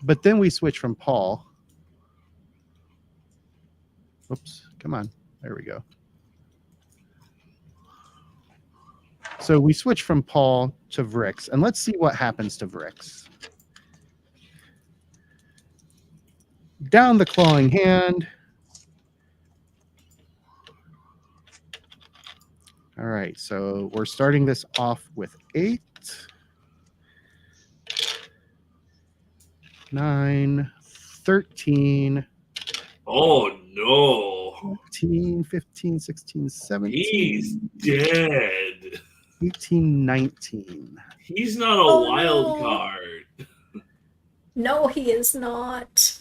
A: But then we switch from Paul. Oops, come on. There we go. So we switch from Paul to Vrix, and let's see what happens to Vrix. Down the clawing hand. All right, so we're starting this off with 8, 9, 13,
B: Oh no.
A: 14, 15, 16, 17,
B: He's dead.
A: 18, 19.
B: He's not a
E: Oh,
B: wild
E: no.
B: card.
E: No, he is not.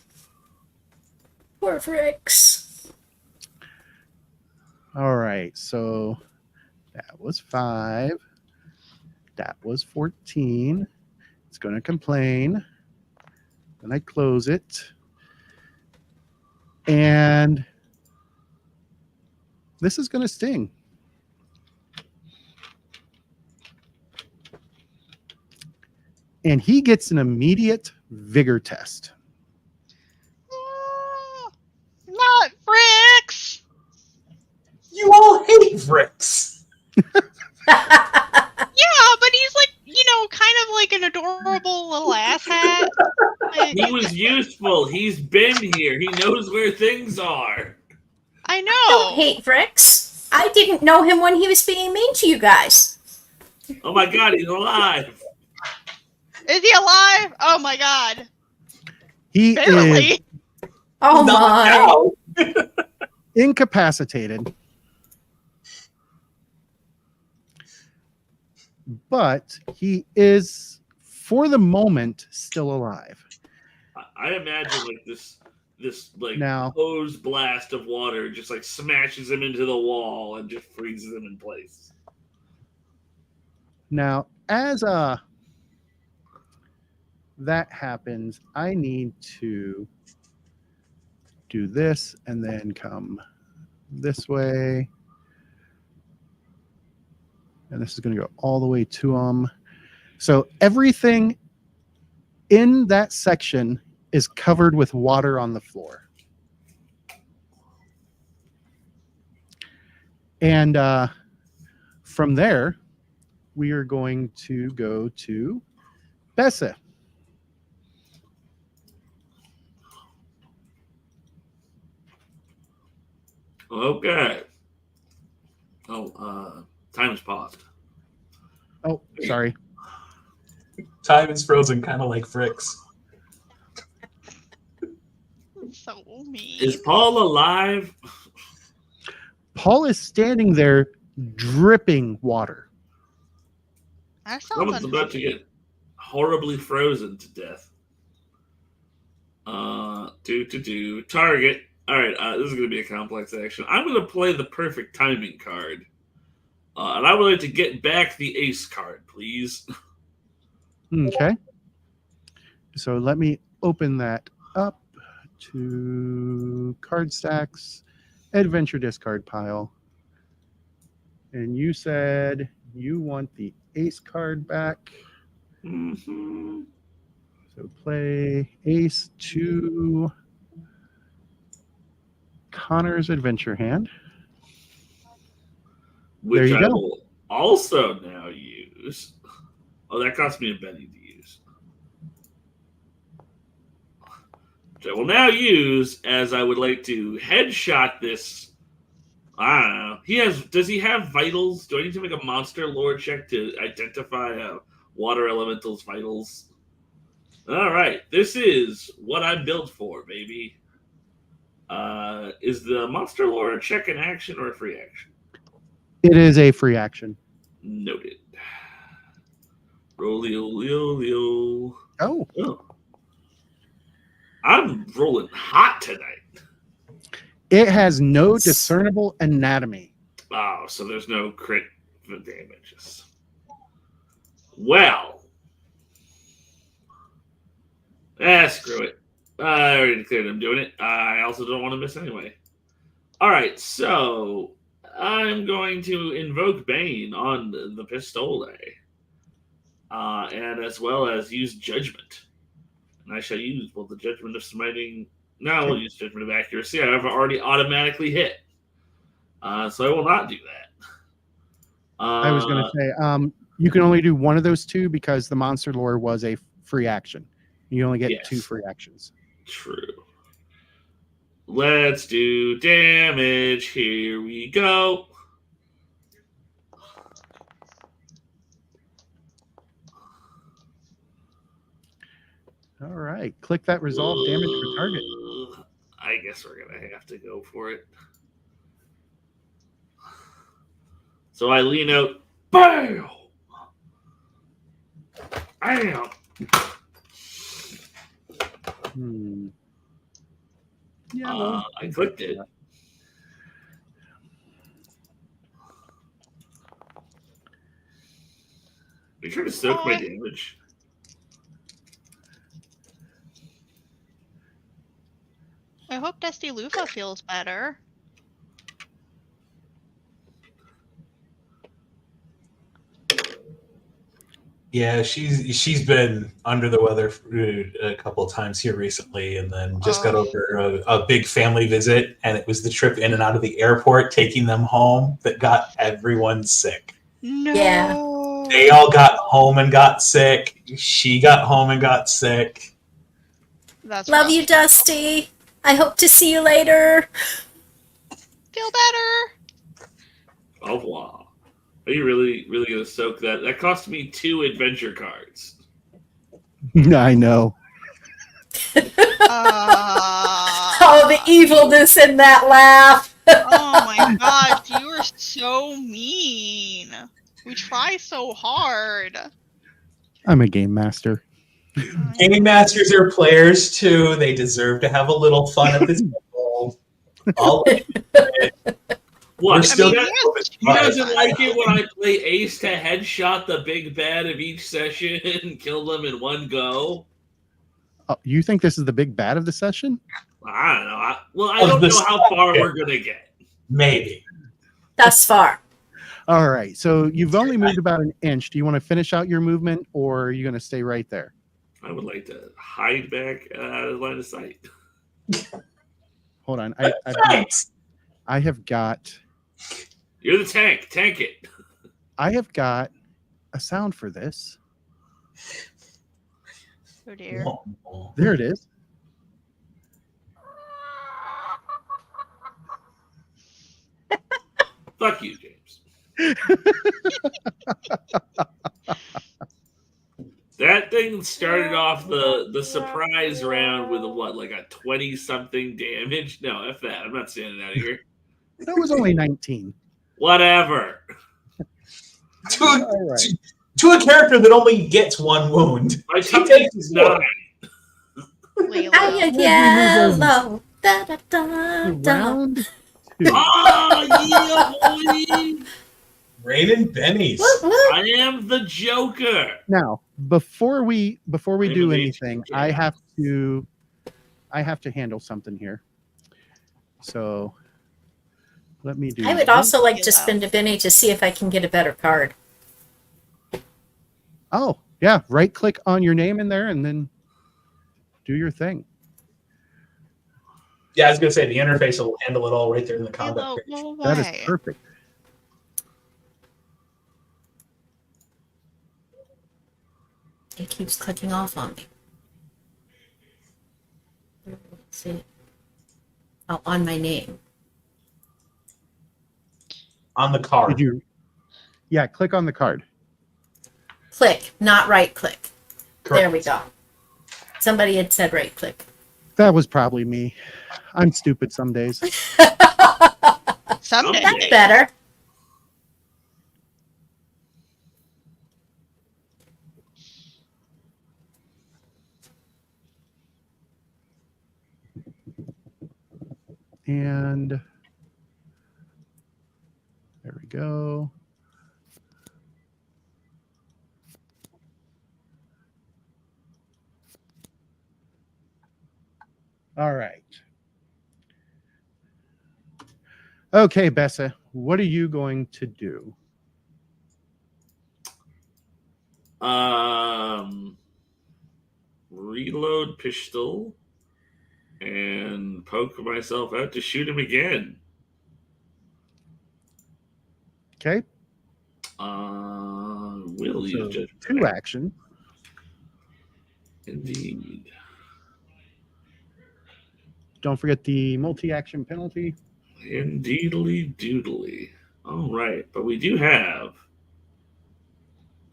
E: Poor Vrix.
A: All right, so that was 5. That was 14. It's going to complain. Then I close it. And this is going to sting. And he gets an immediate vigor test.
C: Not Fricks.
D: You all hate Vrix.
C: Yeah, but he's like, kind of like an adorable little asshat. Like,
B: He was useful. He's been here. He knows where things are.
C: I
E: Don't
C: know.
E: hate Vrix. I didn't know him when he was being mean to you guys.
B: Oh my god, he's alive.
C: Is he alive? Oh my god.
A: He is
C: Barely.
E: Oh
D: Not
E: my.
D: now.
A: incapacitated, but he is, for the moment, still alive.
B: I imagine like this like
A: Now-
B: hose blast of water just like smashes him into the wall and just freezes him in place.
A: Now, as that happens, I need to do this and then come this way. And this is going to go all the way to him. So everything in that section is covered with water on the floor. And from there, we are going to go to Bessa.
B: Okay. Oh, time's paused.
A: Oh, sorry.
D: Time is frozen, kind of like Vrix.
C: So mean.
B: Is Paul alive?
A: Paul is standing there dripping water.
C: That sounds
B: Someone's about to
C: unhealthy.
B: get horribly frozen to death. Target. All right, this is going to be a complex action. I'm going to play the perfect timing card. And I would like to get back the ace card, please.
A: Okay. So let me open that up to card stacks, adventure discard pile. And you said you want the ace card back.
B: Mm-hmm.
A: So play ace to Connor's adventure hand.
B: Which
A: There you
B: I
A: go.
B: will also now use. Oh, that cost me a penny to use. Which I will now use as I would like to headshot this. I don't know. Does he have vitals? Do I need to make a monster lore check to identify a water elemental's vitals? All right. This is what I'm built for, baby. Is the monster lore check an action or a free action?
A: It is a free action.
B: Noted. Rolio.
A: Oh,
B: Ooh. I'm rolling hot tonight.
A: it has no discernible anatomy.
B: Oh, so there's no crit for damages. Well. Screw it. I already declared I'm doing it. I also don't want to miss anyway. Alright, so I'm going to invoke Bane on the Pistole. And as well as use Judgment. And I shall use both the Judgment of Smiting. No, I will use Judgment of Accuracy. I have already automatically hit. So I will not do that.
A: I was going to say, you can only do one of those two because the monster lore was a free action. You only get
B: Yes.
A: 2 free actions.
B: True. Let's do damage. Here we go.
A: All right. Click that resolve damage for target.
B: I guess we're going to have to go for it. So I lean out. Bam! Bam!
A: Yeah,
B: I clicked it. Are you trying to soak my damage?
C: I hope Dusty Lufa feels better.
D: Yeah, she's been under the weather a couple of times here recently, and then just got over a big family visit, and it was the trip in and out of the airport, taking them home, that got everyone sick.
C: No.
E: Yeah.
D: They all got home and got sick. She got home and got sick.
C: That's
E: Love
C: rough.
E: you, Dusty. I hope to see you later.
C: Feel better.
B: Au revoir. Are you really going to soak that? That cost me 2 adventure cards.
A: I know.
E: Oh, the evilness in that laugh.
C: Oh my gosh, you are so mean. We try so hard.
A: I'm a game master.
D: Game masters are players too. They deserve to have a little fun at this level.
B: What?
D: We're still
B: he doesn't like it when I play Ace to headshot the big bad of each session and kill them in one go?
A: Oh, you think this is the big bad of the session?
B: I don't know. I don't know how far we're going to get.
D: Maybe.
E: Thus far.
A: All right. So you've only moved about an inch. Do you want to finish out your movement, or are you going to stay right there?
B: I would like to hide back out of line of sight.
A: Hold on. I have got...
B: You're the tank. Tank it.
A: I have got a sound for this.
C: Oh dear.
A: There it is.
B: Fuck you, James. That thing started off the surprise round with like a 20-something damage. No, F that. I'm not standing out of here.
A: That was only 19.
B: Whatever.
D: To a character that only gets 1 wound.
B: My toughness is 9.
E: I'm yellow. Da, da, da, da.
A: Round 2.
B: Oh, yeah, boy.
D: Rain and Benny's.
B: I am the Joker.
A: Now, before we do
B: the
A: anything,
B: Joker.
A: I have to handle something here. So let me do.
E: I would also like to spend a penny to see if I can get a better card.
A: Oh, yeah. Right click on your name in there and then do your thing.
D: Yeah, I was going to say, the interface will handle it all right there in the combat
C: Hello,
D: page.
C: go
A: That
C: away.
A: is perfect.
E: It keeps clicking off on me. Let's see. Oh, on my name.
D: On the card.
A: Did you? Yeah, click on the card.
E: Click, not right click.
D: Correct.
E: There we go. Somebody had said right click.
A: That was probably me. I'm stupid some days.
C: Someday.
E: That's better.
A: And there we go. All right. Okay, Bessa, what are you going to do?
B: Reload pistol and poke myself out to shoot him again.
A: Okay.
B: Will use
A: So
B: judgment.
A: 2 action.
B: Indeed.
A: Don't forget the multi-action penalty.
B: Indeedly doodly. All right, but we do have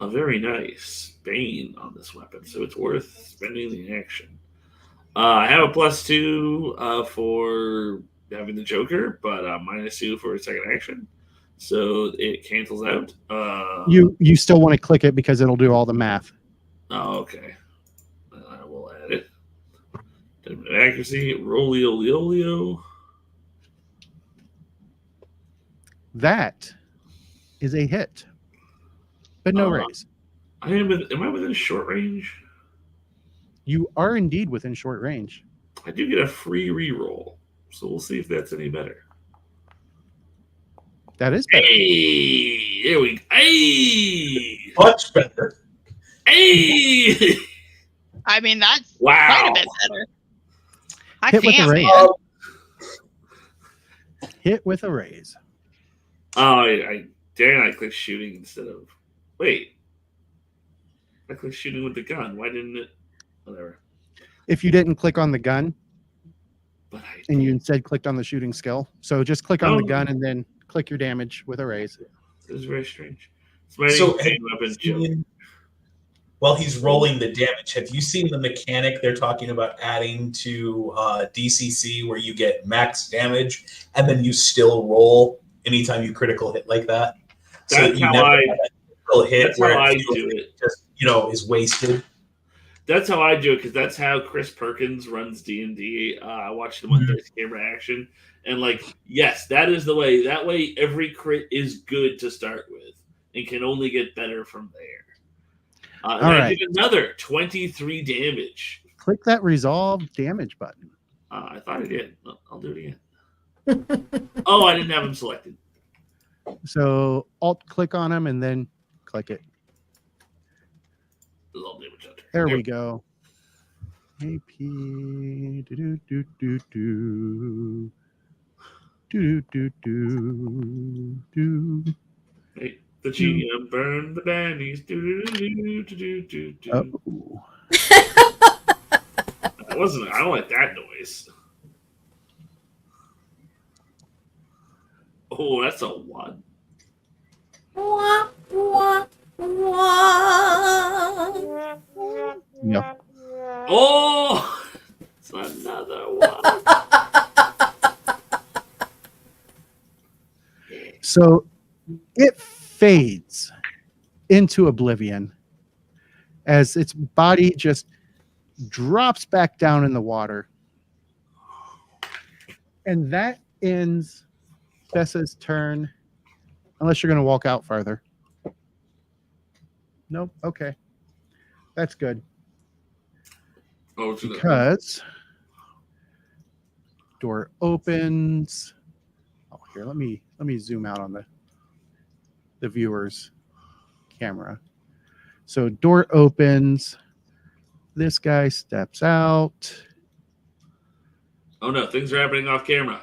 B: a very nice Bane on this weapon, so it's worth spending the action. I have a +2 for having the Joker, but -2 for second action, so it cancels out.
A: You still want to click it because it'll do all the math.
B: Oh, okay. I will add it. Accuracy, rolio.
A: That is a hit, but no
B: Uh,
A: raise.
B: Am I within short range?
A: You are indeed within short range.
B: I do get a free reroll, so we'll see if that's any better.
A: That is better.
B: Hey, there we go. Hey,
D: Much better.
B: hey.
C: I mean, that's
B: Wow.
C: quite a bit better. I
A: Hit with a
C: can't,
A: raise.
C: man.
A: Hit with a raise.
B: Oh, I clicked shooting instead of. Wait. I clicked shooting with the gun. Why didn't it? Whatever.
A: If you didn't click on the gun
B: But I.
A: and you instead clicked on the shooting skill, so just click on the
B: Oh.
A: gun and then click your damage with a raise.
B: It was very strange.
D: So
B: Smiting
D: have
B: weapon
D: you
B: joke.
D: seen, while he's rolling the damage, have you seen the mechanic they're talking about adding to DCC where you get max damage and then you still roll anytime you critical hit like that? So
B: That's
D: that you
B: how
D: never
B: I.
D: have a critical hit
B: That's
D: where
B: how
D: it
B: I
D: feels
B: do
D: like
B: it.
D: just is wasted.
B: That's how I do it because that's how Chris Perkins runs D&D. I watched him on Thirsty Camera Action, and yes, that is the way. That way, every crit is good to start with, and can only get better from there. And
A: All
B: I
A: right.
B: did another 23 damage.
A: Click that resolve damage button.
B: I thought I did. I'll do it again. Oh, I didn't have him selected.
A: So alt click on him and then click it.
B: Resolve damage hunter.
A: There we go. AP do do do do do do do do do.
B: Hey, the GM burned the bandies.
A: Oh.
B: I don't like that noise. Oh, that's a 1.
E: Wah, wah, wah.
A: Yeah.
B: Oh, it's another 1.
A: So it fades into oblivion as its body just drops back down in the water. And that ends Bessa's turn, unless you're going to walk out farther. Nope. Okay. That's good.
B: Oh, it's
A: Because door opens. Oh, here, let me zoom out on the viewer's camera. So door opens. This guy steps out.
B: Oh no, things are happening off camera.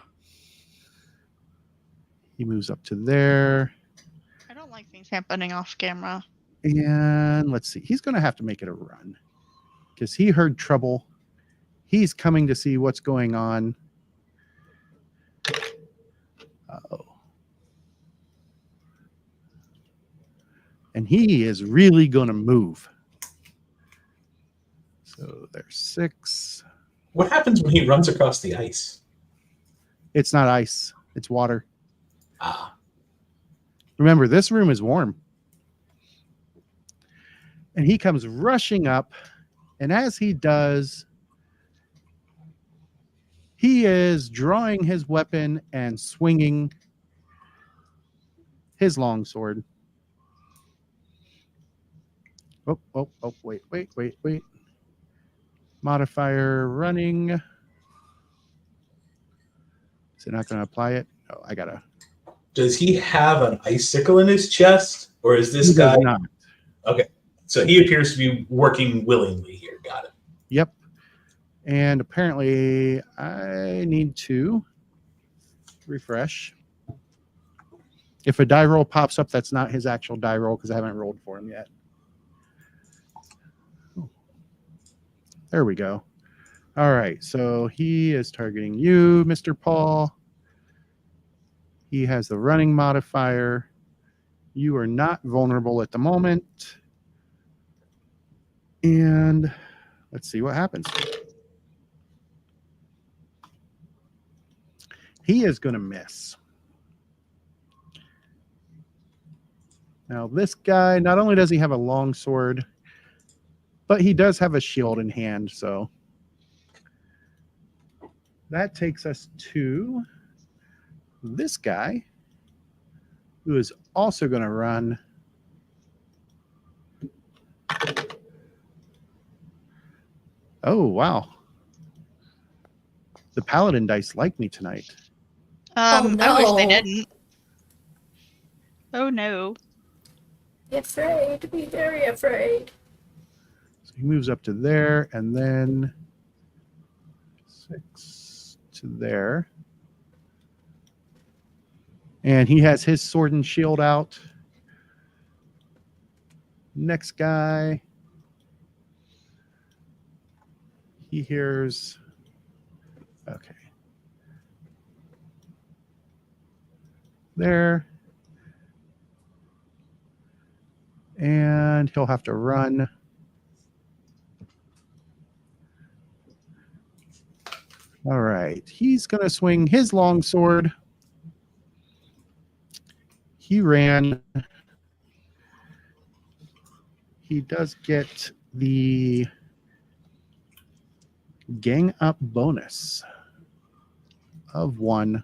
A: He moves up to there.
C: I don't like things happening off camera.
A: And let's see. He's going to have to make it a run because he heard trouble. He's coming to see what's going on. Uh-oh. And he is really going to move. So there's 6.
D: What happens when he runs across the ice?
A: It's not ice. It's water.
D: Ah,
A: Remember, this room is warm. And he comes rushing up. And as he does, He is drawing his weapon and swinging his longsword. Oh, wait. Modifier running. Is it not going to apply it? Oh, I got to.
D: Does he have an icicle in his chest, or is this
A: He
D: guy?
A: does not.
D: Okay, so he appears to be working willingly here. Got it.
A: Yep. And apparently I need to refresh. If a die roll pops up, that's not his actual die roll because I haven't rolled for him yet. There we go. All right, so he is targeting you, Mr. Paul. He has the running modifier. You are not vulnerable at the moment. And let's see what happens. He is going to miss. Now, this guy, not only does he have a long sword, but he does have a shield in hand, so that takes us to this guy, who is also going to run. Oh, wow. The paladin dice like me tonight.
E: Oh,
C: I wish they
E: no.
C: didn't. Oh no.
E: Be afraid. Be very afraid.
A: So he moves up to there, and then 6 to there. And he has his sword and shield out. Next guy. He hears. Okay. There. And he'll have to run. All right. He's going to swing his long sword. He ran. He does get the gang up bonus of 1.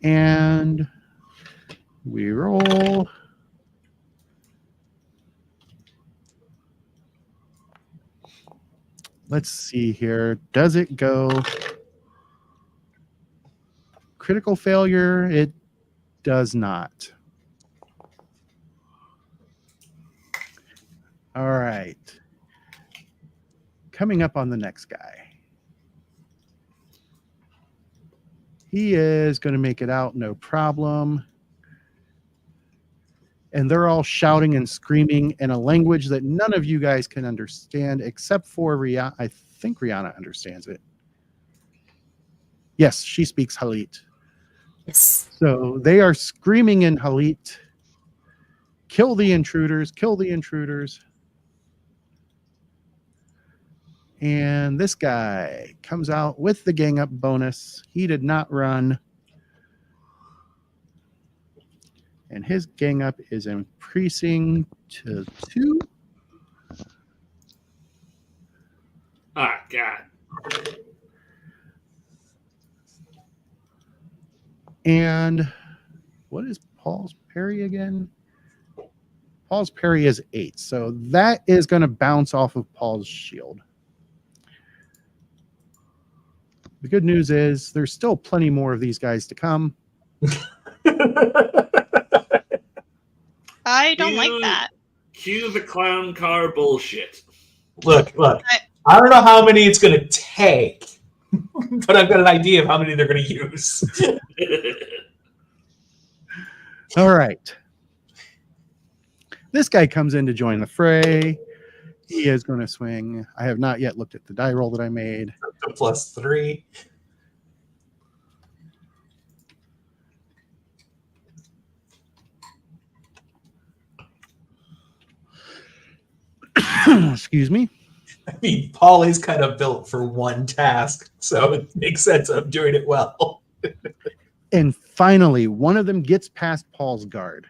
A: And we roll. Let's see here. Does it go critical failure? It does not. All right. Coming up on the next guy. He is going to make it out, no problem. And they're all shouting and screaming in a language that none of you guys can understand, except for Rihanna. I think Rihanna understands it. Yes, she speaks Halit.
E: Yes.
A: So they are screaming in Halit, kill the intruders, kill the intruders. And this guy comes out with the gang up bonus. He did not run. And his gang up is increasing to 2.
B: Ah, God.
A: And what is Paul's parry again? Paul's parry is 8. So that is going to bounce off of Paul's shield. The good news is there's still plenty more of these guys to come.
C: I don't like that.
B: Cue the clown car bullshit.
D: Look. I don't know how many it's going to take, but I've got an idea of how many they're going to use.
A: All right. This guy comes in to join the fray. He is going to swing. I have not yet looked at the die roll that I made.
D: +3.
A: Excuse me.
D: I mean, Paul is kind of built for one task, so it makes sense I'm doing it well.
A: And finally, one of them gets past Paul's guard.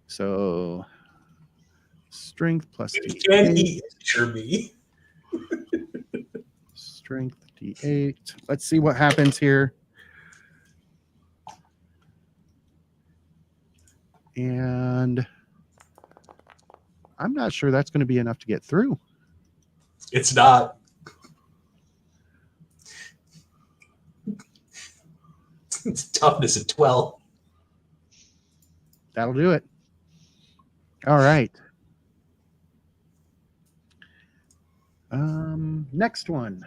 A: So strength plus
D: Can
A: D8.
D: he injure me?
A: Strength D8. Let's see what happens here. And I'm not sure that's going to be enough to get through.
D: It's not. It's toughness of 12.
A: That'll do it. All right. Next one.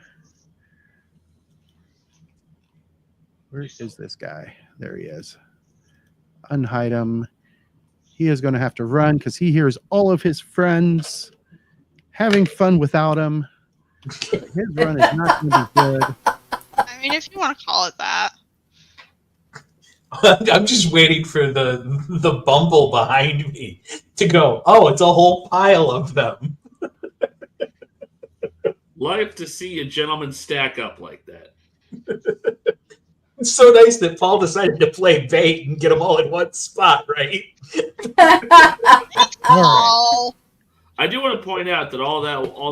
A: Where is this guy? There he is. Unhide him. He is going to have to run because he hears all of his friends having fun without him. His run is not going to be good.
C: I mean, if you want to call it that.
D: I'm just waiting for the bumble behind me to go, oh, it's a whole pile of them.
B: Like to see a gentleman stack up like that.
D: It's so nice that Paul decided to play bait and get them all in one spot, right?
C: Oh,
B: I do want to point out that all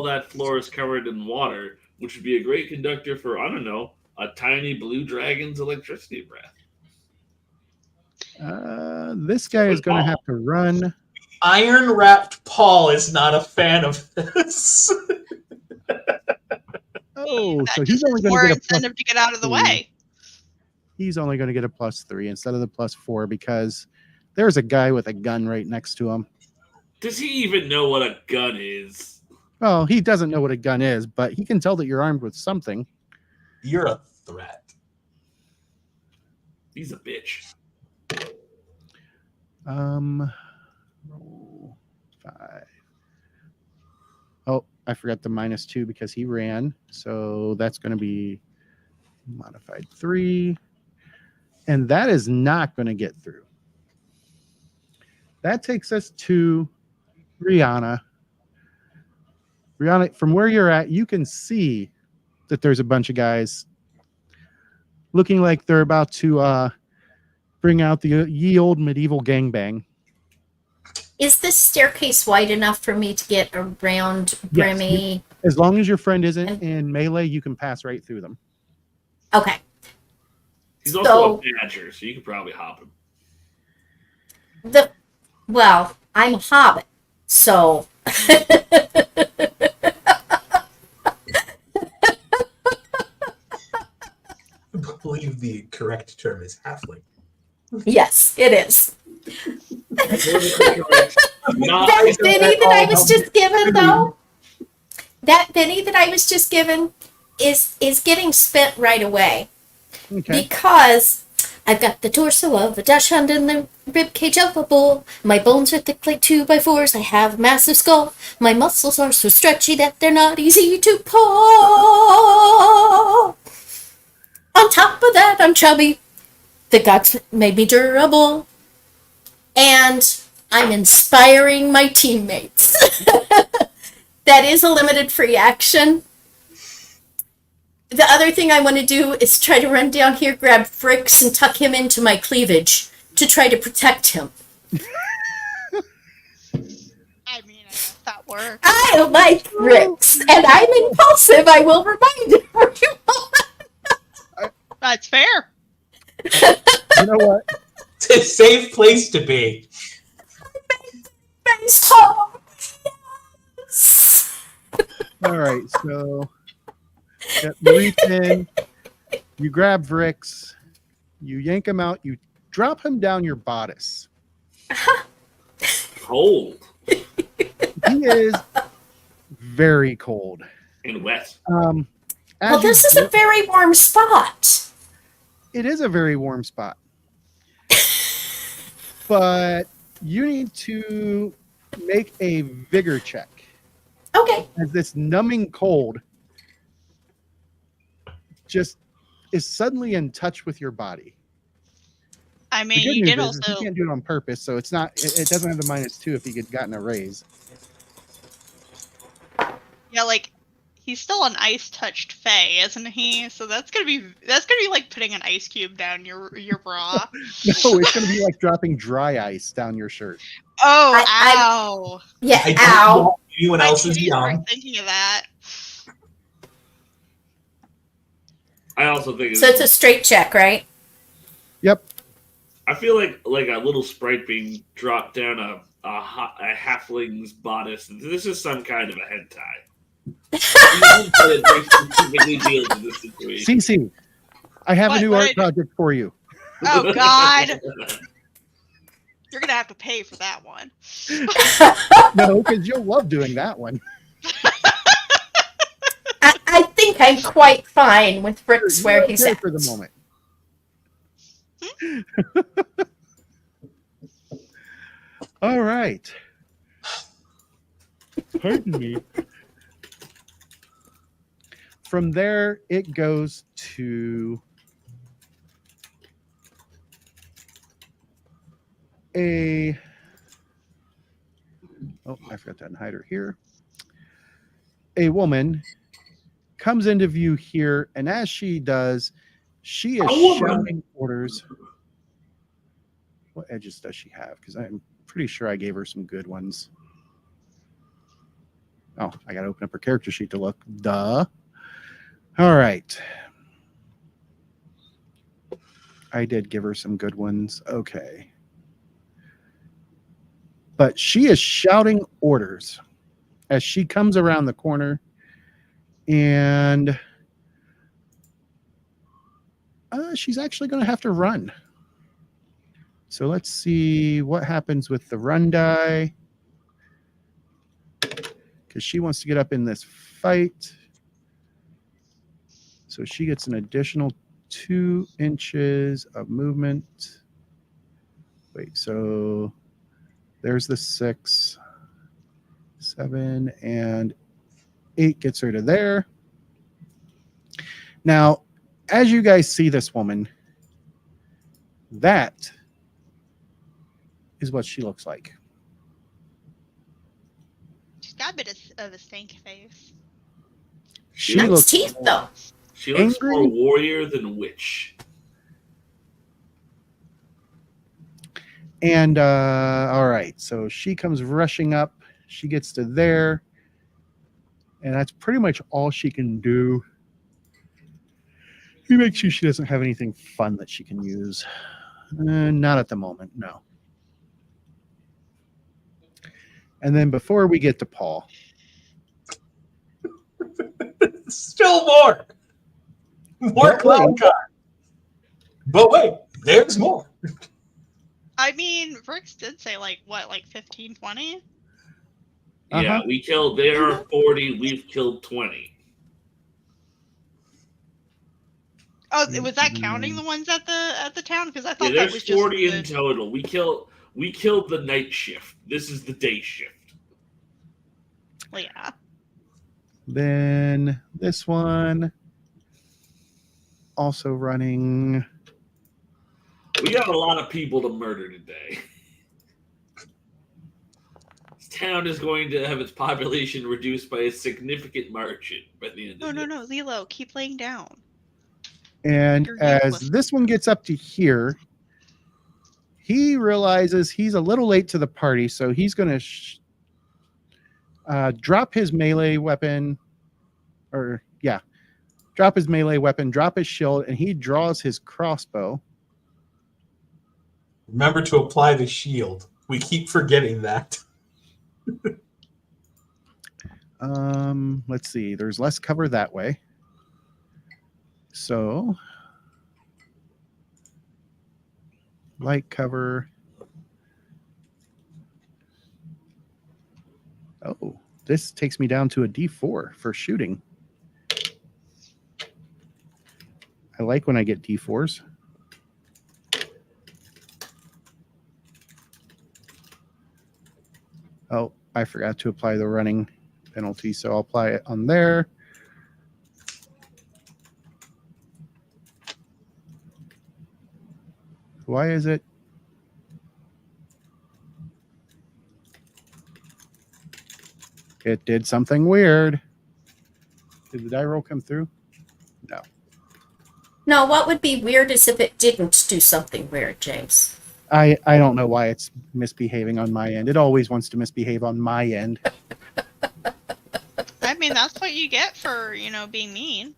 B: that floor is covered in water, which would be a great conductor for, I don't know, a tiny blue dragon's electricity breath.
A: This guy is going to have to run.
D: Iron Wrapped Paul is not a fan of this.
A: Oh,
C: that
A: so
C: just
A: he's only
C: is
A: going
C: more
A: to get a plus.
C: incentive to get out of the way.
A: He's only going to get a +3 instead of the +4 because there's a guy with a gun right next to him.
B: Does he even know what a gun is?
A: Well, he doesn't know what a gun is, but he can tell that you're armed with something.
D: You're a threat.
B: He's a bitch.
A: Roll 5. Oh, I forgot the -2 because he ran. So that's going to be modified 3. And that is not going to get through. That takes us to Rihanna. Rihanna, from where you're at, you can see that there's a bunch of guys looking like they're about to bring out the ye old medieval gangbang.
E: Is this staircase wide enough for me to get around Brimmy?
A: Yes, as long as your friend isn't in melee, you can pass right through them.
E: Okay.
B: He's also a badger, so you could probably hop him.
E: Well, I'm a hobbit, so
D: I believe the correct term is halfling.
E: yes, it is.
B: Not
E: That Benny that I was just given, though, that Benny that I was just given is getting spent right away.
A: Okay.
E: Because I've got the torso of a dachshund and the rib cage of a bull. My bones are thick like 2x4s. I have a massive skull. My muscles are so stretchy that they're not easy to pull. On top of that, I'm chubby. The gods made me durable. And I'm inspiring my teammates. That is a limited free action. The other thing I want to do is try to run down here, grab Fricks, and tuck him into my cleavage to try to protect him.
C: I mean, I guess that works.
E: I like Fricks, and I'm impulsive, I will remind everyone.
C: That's fair.
A: You know what?
D: It's a safe place to be.
E: Face home. Yes.
A: All right, so you reach in, you grab Vrix, you yank him out, you drop him down your bodice.
B: Cold
A: He is very cold.
B: and wet.
E: Well, this is a very warm spot.
A: It is a very warm spot. But you need to make a vigor check.
E: Okay.
A: As this numbing cold just is suddenly in touch with your body.
C: I
A: The
C: mean,
A: good
C: you
A: news
C: did
A: is
C: also.
A: you can't do it on purpose, so it's not. It doesn't have the -2 if he had gotten a raise.
C: Yeah, like he's still an ice-touched fae, isn't he? So that's gonna be like putting an ice cube down your bra.
A: No, it's going to be like dropping dry ice down your shirt.
C: Oh,
E: I-
C: ow!
E: Yeah,
D: I don't
E: ow.
D: know if anyone
C: My
D: else is
C: titties
D: young.
C: weren't thinking of that.
B: I also think
E: So it's a straight check, right?
A: Yep.
B: I feel like a little sprite being dropped down a halfling's bodice. This is some kind of a hentai. It very specifically deals with this situation.
A: CC, I have a
C: What-
A: new
C: what
A: art
C: I do?
A: project for you.
C: Oh God, you're gonna have to pay for that one.
A: No, because you'll love doing that one.
E: I think I'm quite fine with Rick's
A: You're
E: where
A: okay
E: he's at.
A: for the moment. All right. Pardon me. From there, it goes to a. Oh, I forgot to unhide her here. A woman comes into view here, and as she does, she is shouting orders. What edges does she have? Because I'm pretty sure I gave her some good ones. Oh, I got to open up her character sheet to look. Duh. All right. I did give her some good ones. Okay. But she is shouting orders as she comes around the corner, and she's actually going to have to run. So let's see what happens with the run die, because she wants to get up in this fight. So she gets an additional 2 inches of movement. Wait, so there's the 6, 7, and 8 gets her to there. Now, as you guys see this woman, that is what she looks like.
C: She's got a bit of a stank face.
A: She
E: Nice
A: looks
E: teeth, though.
B: She looks
A: angry.
B: more warrior than witch.
A: And all right, so she comes rushing up. She gets to there, and that's pretty much all she can do. He makes sure she doesn't have anything fun that she can use. Not at the moment, no. And then before we get to Paul,
D: Still more. More clown car. But wait, there's more.
C: I mean, Rix did say like 15, 20?
B: Yeah,
A: Uh-huh.
B: we killed. There are 40. We've killed 20.
C: Oh, was that counting the ones at the town? Because I thought
B: Yeah,
C: that was
B: there's
C: just
B: 40 in
C: the-
B: total. We killed the night shift. This is the day shift.
C: Well, yeah.
A: then this one also running.
B: We got a lot of people to murder today. This town is going to have its population reduced by a significant margin by the end of the day.
C: No, Lilo, keep laying down.
A: And
C: You're
A: as
C: useless.
A: this one gets up to here, he realizes he's a little late to the party, so he's going to drop his melee weapon, drop his melee weapon, drop his shield, and he draws his crossbow.
D: Remember to apply the shield. We keep forgetting that.
A: Let's see. There's less cover that way. So, light cover. Oh, this takes me down to a D4 for shooting. I like when I get D4s. Oh, I forgot to apply the running penalty, so I'll apply it on there. Why is it? It did something weird. Did the die roll come through? No.
E: No, what would be weird is if it didn't do something weird, James.
A: I don't know why it's misbehaving on my end. It always wants to misbehave on my end.
C: I mean, that's what you get for, being mean.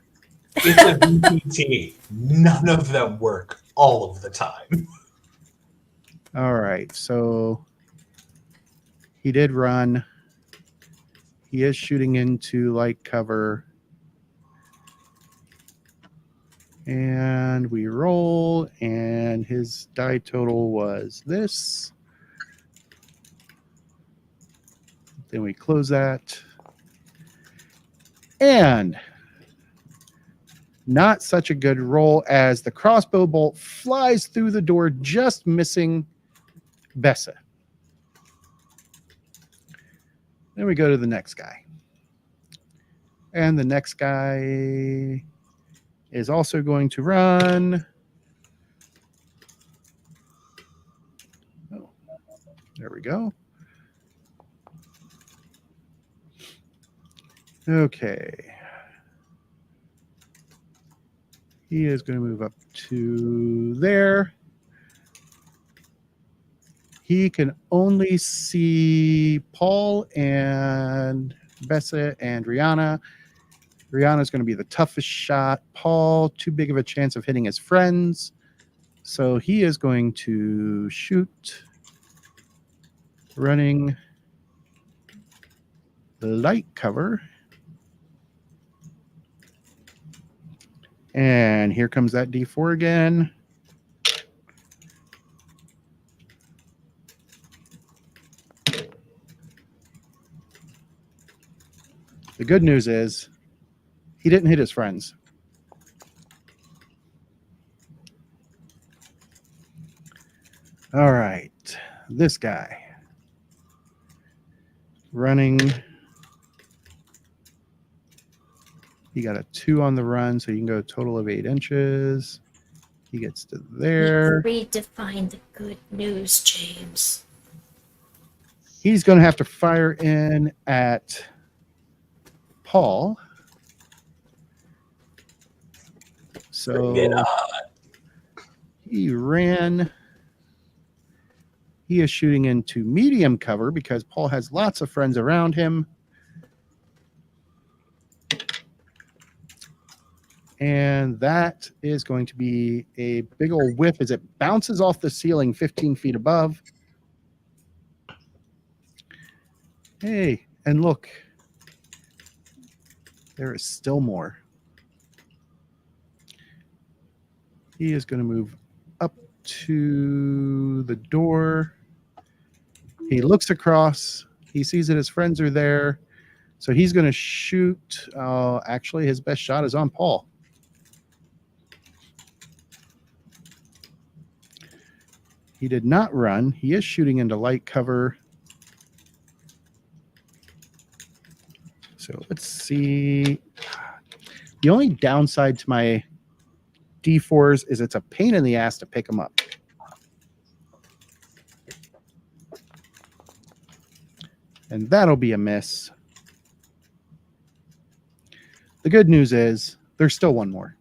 D: It's a VPT. None of them work all of the time.
A: All right, so he did run. He is shooting into light cover. And we roll, and his die total was this. Then we close that. And not such a good roll as the crossbow bolt flies through the door, just missing Bessa. Then we go to the next guy. And the next guy is also going to run. Oh, there we go. Okay. He is going to move up to there. He can only see Paul and Bessa and Rihanna. Rihanna's going to be the toughest shot. Paul, too big of a chance of hitting his friends. So he is going to shoot, running light cover. And here comes that D4 again. The good news is he didn't hit his friends. All right, this guy running. He got a 2 on the run, so you can go a total of 8 inches. He gets to there.
E: Redefine the good news, James.
A: He's going to have to fire in at Paul. So he ran. He is shooting into medium cover because Paul has lots of friends around him. And that is going to be a big old whiff as it bounces off the ceiling 15 feet above. Hey, and look, there is still more. He is going to move up to the door. He looks across. He sees that his friends are there. So he's going to shoot. Actually, his best shot is on Paul. He did not run. He is shooting into light cover. So let's see. The only downside to my D4s is it's a pain in the ass to pick them up. And that'll be a miss. The good news is there's still one more.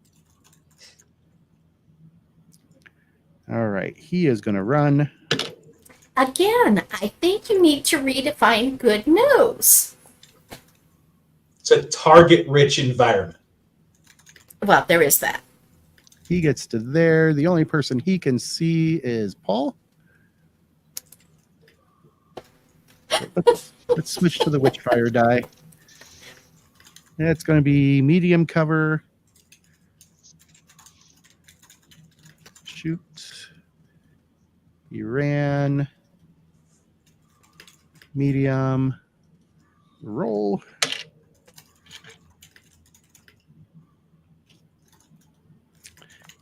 A: All right, he is going to run.
E: Again, I think you need to redefine good news.
D: It's a target-rich environment.
E: Well, there is that.
A: He gets to there. The only person he can see is Paul. So let's switch to the Witchfire die. It's going to be medium cover. Shoot. He ran. Medium. Roll.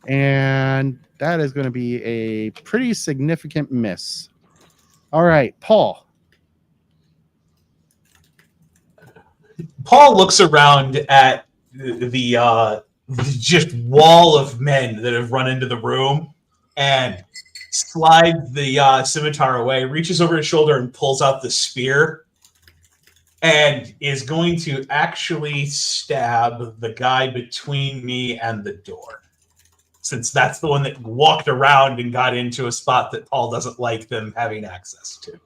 A: And that is going to be a pretty significant miss. All right, Paul.
D: Paul looks around at the just wall of men that have run into the room and slides the scimitar away, reaches over his shoulder and pulls out the spear and is going to actually stab the guy between me and the door. Since that's the one that walked around and got into a spot that Paul doesn't like them having access to.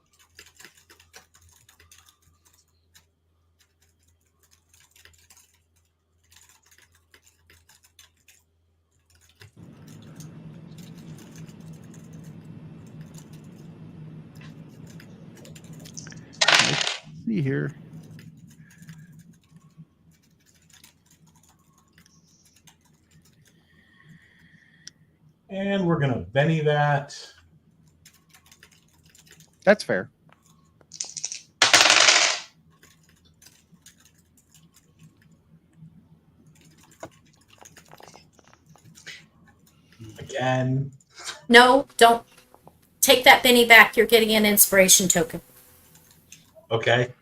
A: see here.
D: And we're gonna Benny that.
A: That's fair.
D: Again.
E: No, don't take that Benny back. You're getting an inspiration token.
D: Okay.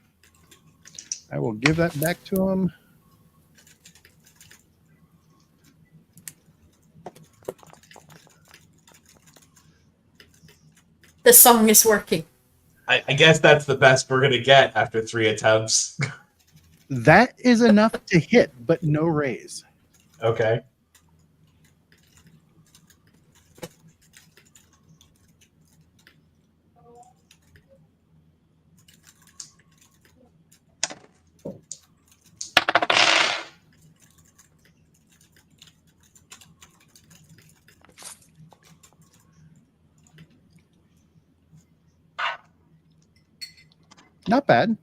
A: I will give that back to him.
E: The song is working.
D: I guess that's the best we're gonna get after 3 attempts.
A: That is enough to hit, but no raise.
D: Okay.
A: Not bad.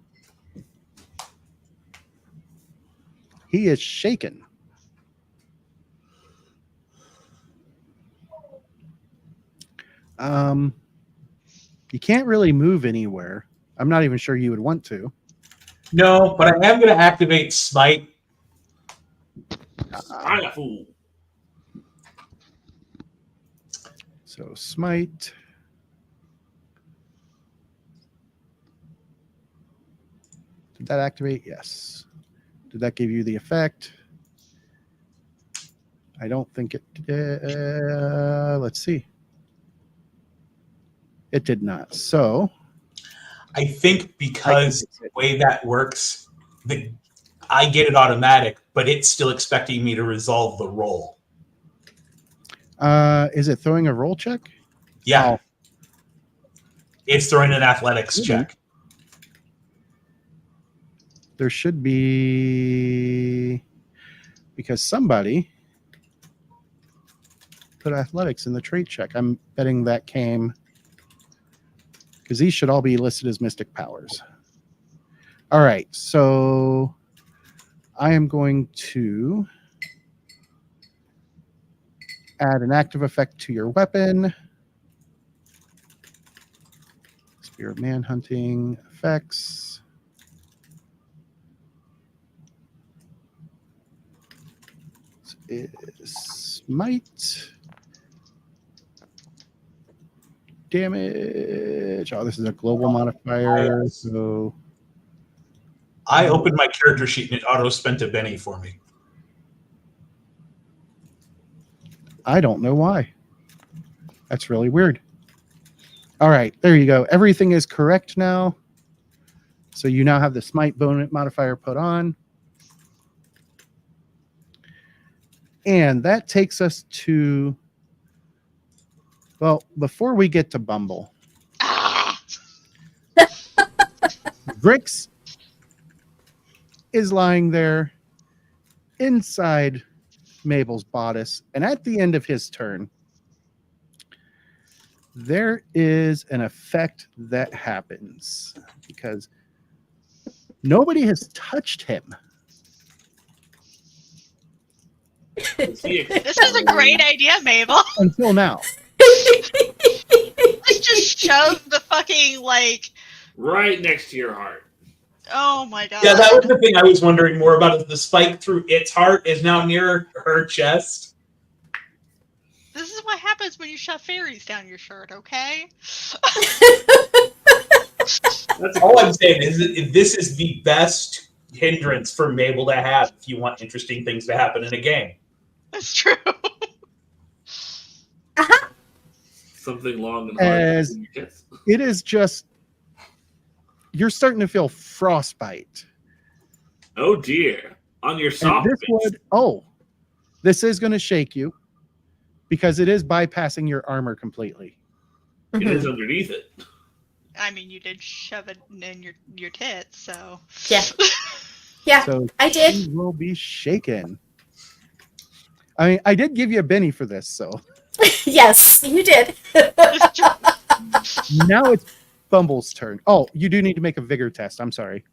A: He is shaken. You can't really move anywhere. I'm not even sure you would want to.
D: No, but I am gonna activate Smite.
B: I'm a fool.
A: So smite. Did that activate? Yes. Did that give you the effect? I don't think it did. Let's see. It did not. So
D: I think because the way that works, I get it automatic, but it's still expecting me to resolve the roll.
A: is it throwing a roll check?
D: Yeah.
A: Oh.
D: It's throwing an athletics check.
A: There should be, because somebody put athletics in the trait check. I'm betting that came, because these should all be listed as mystic powers. All right, so I am going to add an active effect to your weapon. Spear of manhunting effects. Is smite damage. Oh, this is a global modifier. So
D: I opened my character sheet and it auto spent a Benny for me.
A: I don't know why. That's really weird. All right, there you go. Everything is correct now. So you now have the smite bonus modifier put on. And that takes us to, well, before we get to Bumble, Grix is lying there inside Mabel's bodice. And at the end of his turn, there is an effect that happens because nobody has touched him.
C: This is a great idea, Mabel.
A: Until now.
C: Let's just shove the fucking, like...
B: Right next to your heart.
C: Oh my god.
D: Yeah, that was the thing I was wondering more about. Is the spike through its heart is now near her chest?
C: This is what happens when you shove fairies down your shirt, okay?
B: That's
D: All I'm saying is that this is the best hindrance for Mabel to have if you want interesting things to happen in a game.
C: That's true.
B: something long and hard.
A: As
B: in your chest.
A: it is just, you're starting to feel frostbite.
B: Oh dear. On your
A: And
B: soft
A: this
B: bits.
A: would, this is going to shake you because it is bypassing your armor completely.
B: It is underneath it.
C: I mean, you did shove it in your tits, so...
E: Yeah. Yeah,
A: So
E: I did.
A: you will be shaken. I mean, I did give you a Benny for this, so
E: Yes, you did.
A: now it's Bumble's turn. Oh, you do need to make a vigor test. I'm sorry.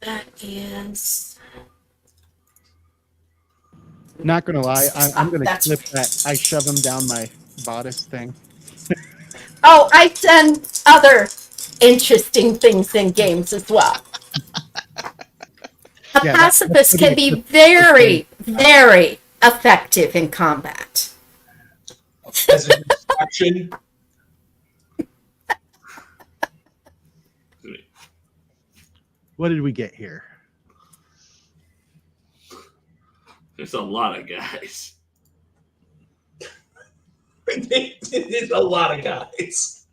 E: That is.
A: Not gonna lie, I'm gonna
E: That's
A: clip
E: right.
A: that. I shove him down my bodice thing.
E: Oh, I've done other interesting things in games as well. A
A: Yeah,
E: pacifist
A: that's
E: can be very, very effective in combat.
D: As a distraction.
A: What did we get here?
B: There's a lot of guys.
D: There's a lot of guys.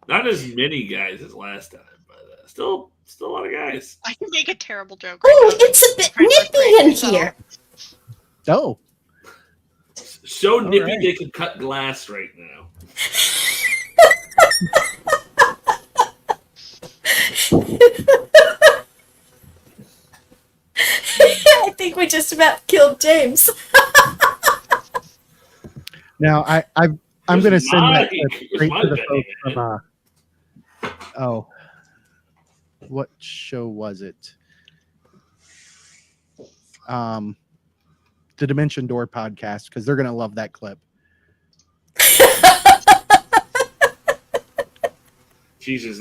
B: Not as many guys as last time, but still a lot of guys.
C: I can make a terrible joke.
E: Oh,
C: right now.
E: it's a bit
C: Try to
E: nippy
C: break
E: in
C: myself.
E: here.
A: Oh,
B: So
A: All
B: nippy
A: right.
B: they could cut glass right now.
E: I think we just about killed James.
A: now I'm
B: Where's
A: gonna send that
B: Mike?
A: clip
B: Where's
A: straight
B: my
A: to the
B: betting
A: folks from oh, what show was it? The Dimension Door podcast, because they're gonna love that clip.
B: Jesus,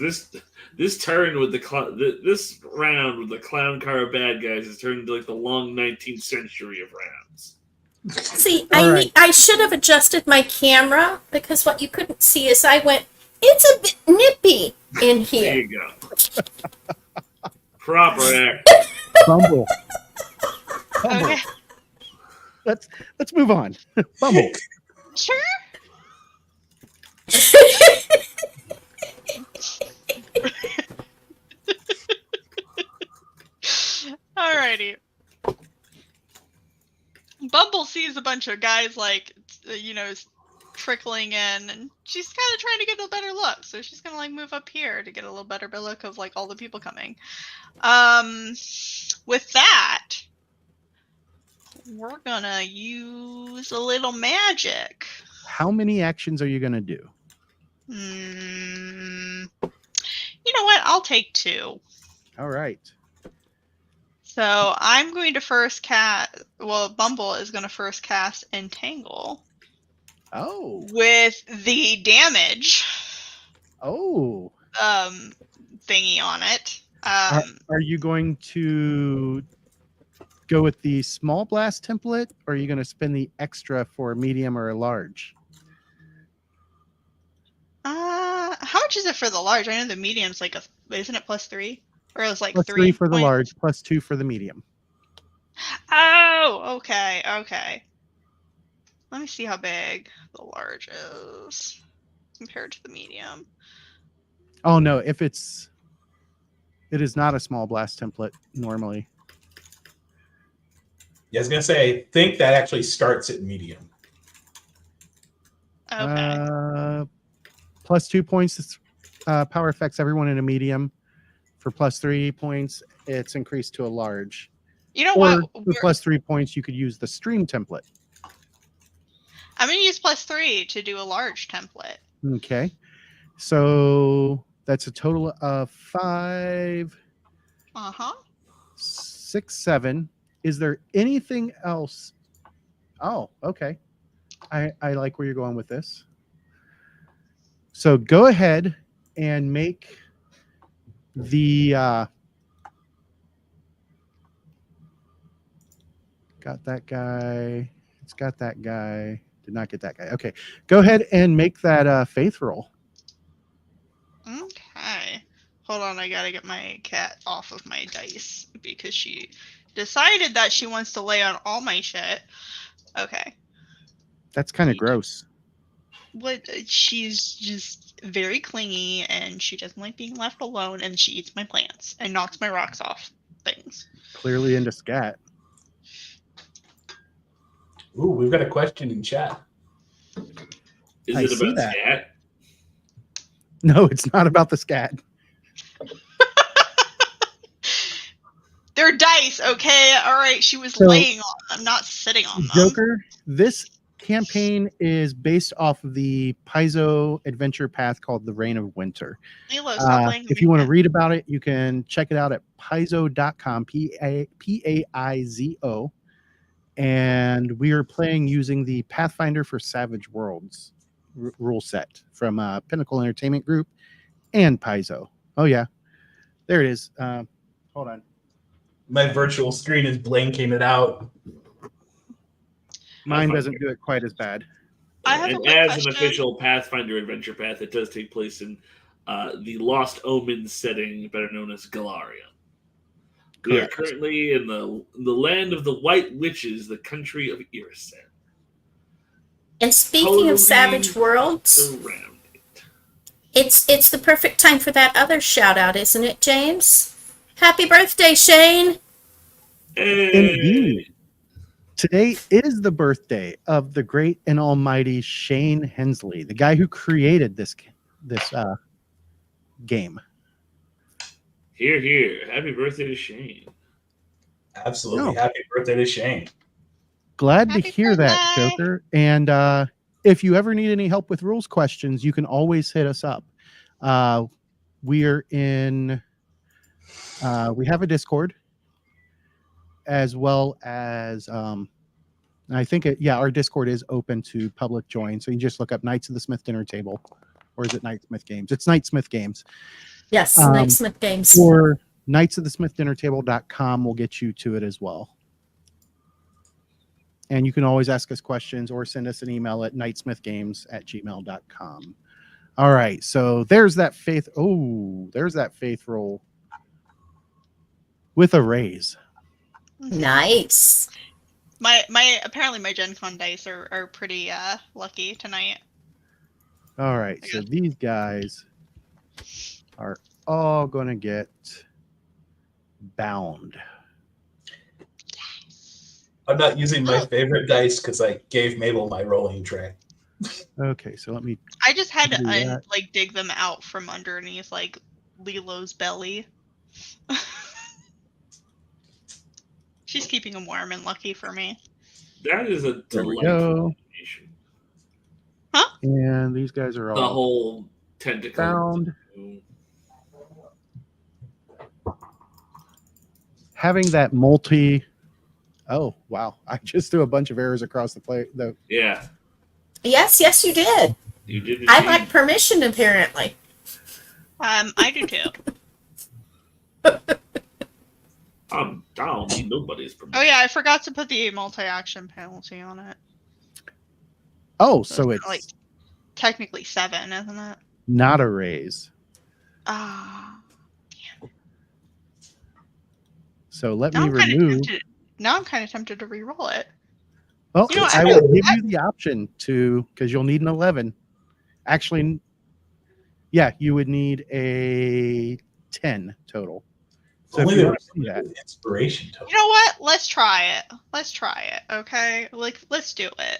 B: this turn with this round with the clown car bad guys has turned into like the long 19th century of rounds.
E: See,
A: All right.
E: I should have adjusted my camera because what you couldn't see is I went, it's a bit nippy in
B: There
E: here.
B: you go. Proper act.
A: Bumble. Bumble.
C: Okay.
A: Let's move on. Bumble.
C: Sure. Alrighty. Bumble sees a bunch of guys trickling in, and she's kind of trying to get a better look. So she's gonna move up here to get a little better look of all the people coming. With that, we're gonna use a little magic.
A: How many actions are you gonna do?
C: You know what? I'll take 2.
A: All right.
C: So I'm going to first cast. Well, Bumble is going to first cast Entangle
A: Oh.
C: with the damage
A: Oh.
C: thingy on it.
A: Are you going to go with the small blast template, or are you going to spend the extra for a medium or a large?
C: How much is it for the large? I know the medium's isn't it +3? Or it was
A: Plus
C: 3
A: 3 for the
C: points?
A: large, plus 2 for the medium.
C: Oh, okay. Let me see how big the large is compared to the medium.
A: Oh no, it is not a small blast template normally.
D: Yeah, I was gonna say, I think that actually starts at medium.
C: Okay.
A: Plus 2 points. Power affects everyone in a medium. For plus 3 points, it's increased to a large.
C: You know
A: Or
C: what?
A: for plus 3 points, you could use the stream template.
C: I'm going to use +3 to do a large template.
A: Okay. So that's a total of 5,
C: Uh-huh.
A: 6, 7. Is there anything else? Oh, okay. I like where you're going with this. So go ahead and make the got that guy. It's got that guy. Did not get that guy. Okay. Go ahead and make that faith roll.
C: Okay. Hold on, I gotta get my cat off of my dice because she decided that she wants to lay on all my shit. Okay.
A: That's kind of gross.
C: She's just very clingy and she doesn't like being left alone, and she eats my plants and knocks my rocks off things.
A: Clearly into scat.
D: Ooh, we've got a question in chat.
B: Is
A: I
B: it
A: see
B: about
A: that.
B: scat?
A: No, it's not about the scat.
C: They're dice, okay? All right, she was
A: So-
C: laying on them, not sitting on them.
A: Joker, this campaign is based off of the Paizo adventure path called The Reign of Winter.
C: Lilo, stop laying
A: If you want to read about it, you can check it out at paizo.com, Paizo. And we are playing using the Pathfinder for Savage Worlds rule set from Pinnacle Entertainment Group and Paizo. Oh, yeah. There it is. Hold on.
D: My virtual screen is blanking it out.
A: Mine doesn't do it quite as bad.
C: I have a
B: And
C: quick
B: as
C: question.
B: an official Pathfinder adventure path, it does take place in the Lost Omens setting, better known as Galaria. We are
A: Correct.
B: currently in the land of the White Witches, the country of Irisan.
E: And speaking
B: Totally
E: of Savage Worlds,
B: Around it.
E: it's the perfect time for that other shout out, isn't it, James? Happy birthday, Shane!
B: Hey.
A: Indeed. Today is the birthday of the great and almighty Shane Hensley, the guy who created this game.
B: Here, here. Happy birthday to Shane.
D: Absolutely.
A: No.
D: Happy birthday to Shane.
A: Glad to
C: Happy
A: hear that,
C: birthday.
A: Joker. And if you ever need any help with rules questions, you can always hit us up. We are in. We have a Discord, as well as I think our Discord is open to public join. So you just look up Knights of the Smith Dinner Table, or is it Knightsmith Games? It's Knightsmith Games.
E: Yes, Knightsmith Games.
A: Or knightsofthesmithdinnertable.com will get you to it as well. And you can always ask us questions or send us an email at knightsmithgames@gmail.com. All right, so there's that faith. Oh, there's that faith roll with a raise.
E: Nice.
C: Apparently my Gen Con dice are pretty lucky tonight.
A: All right, so these guys are all going to get bound.
D: I'm not using my favorite dice because I gave Mabel my rolling tray.
A: Okay, so let me.
C: I just had to
A: Do that.
C: dig them out from underneath like Lilo's belly. She's keeping them warm and lucky for me.
B: That is a
A: There we
B: delightful
A: go.
B: combination.
A: And these guys are
B: The
A: all
B: whole tentacle.
A: bound. Having that multi. Oh wow! I just threw a bunch of errors across the play.
B: Yeah,
E: Yes, you did.
B: you did.
E: I
B: indeed.
E: like permission, apparently.
C: I do too.
B: I don't need nobody's permission.
C: Oh yeah, I forgot to put the multi-action penalty on it.
A: Oh, so it's
C: like technically 7, isn't it?
A: not a raise.
C: Ah.
A: So let
C: Now
A: me
C: I'm kinda
A: remove.
C: tempted- Now I'm kind of tempted to re-roll it.
A: Well,
C: You know,
A: I will give you the option to, because you'll need an 11. Actually, yeah, you would need a 10 total. So
D: Only
A: if you
D: the
A: want to do that,
D: inspiration token.
C: You know what? Let's try it. Okay? Let's do it.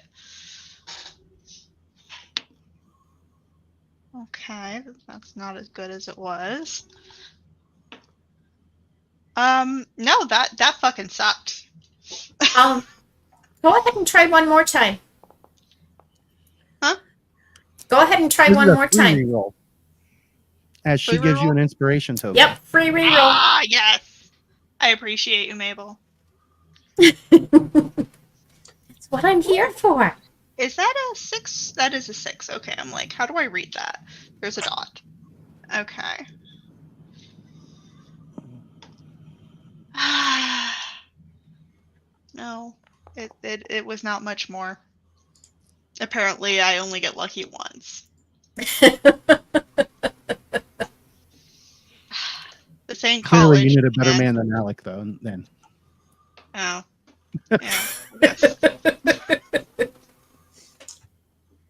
C: Okay, that's not as good as it was. No, that fucking sucked.
E: Go ahead and try one more time.
C: Huh?
E: Go ahead and try
A: this
E: one
A: is a
E: more
A: free
E: time.
A: reroll, as she
C: Free
A: gives you
C: reroll?
A: an inspiration token.
E: Yep, free reroll.
C: Ah, yes. I appreciate you, Mabel.
E: That's what I'm here for.
C: Is that a 6? That is a 6. Okay, I'm like, how do I read that? There's a dot. Okay. No, it was not much more. Apparently, I only get lucky once. This ain't college.
A: Clearly, you need a better
C: man.
A: man than Alec, though. Then
C: Oh. Yeah. Yes.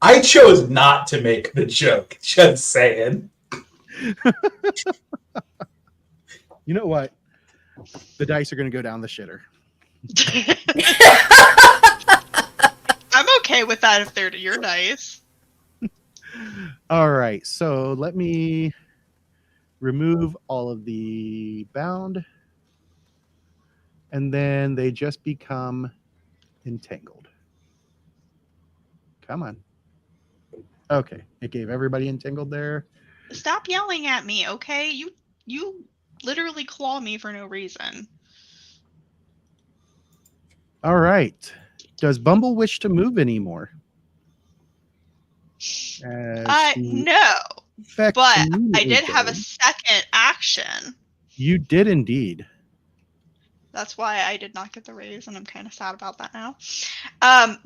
D: I chose not to make the joke. Just saying.
A: you know what? The dice are going to go down the shitter.
C: I'm okay with that if they're your dice.
A: All right, so let me remove all of the bound. and then they just become entangled. Come on. Okay, it gave everybody entangled there.
C: Stop yelling at me, okay? You literally claw me for no reason.
A: All right. Does Bumble wish to move anymore?
C: No,
A: Effect
C: but I
A: immediately
C: did have a
A: goes.
C: second action.
A: You did indeed.
C: That's why I did not get the raise, and I'm kind of sad about that now.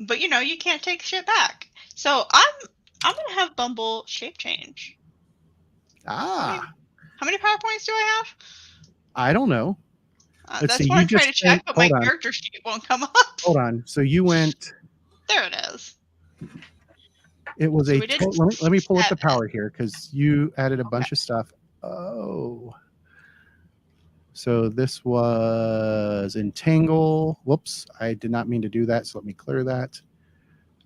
C: But you know, you can't take shit back. So I'm gonna have Bumble shape change.
A: Ah,
C: How many power points do I have?
A: I don't know. Let's
C: That's
A: see,
C: what
A: you
C: I'm trying to
A: just
C: check,
A: spent-
C: but my
A: hold on.
C: character sheet won't come up.
A: Hold on. So you went.
C: There it is.
A: It was
C: So
A: a.
C: we did
A: Let me pull up the
C: 7.
A: power here because you added a bunch of stuff. Oh. So this was entangle. Whoops, I did not mean to do that. So let me clear that.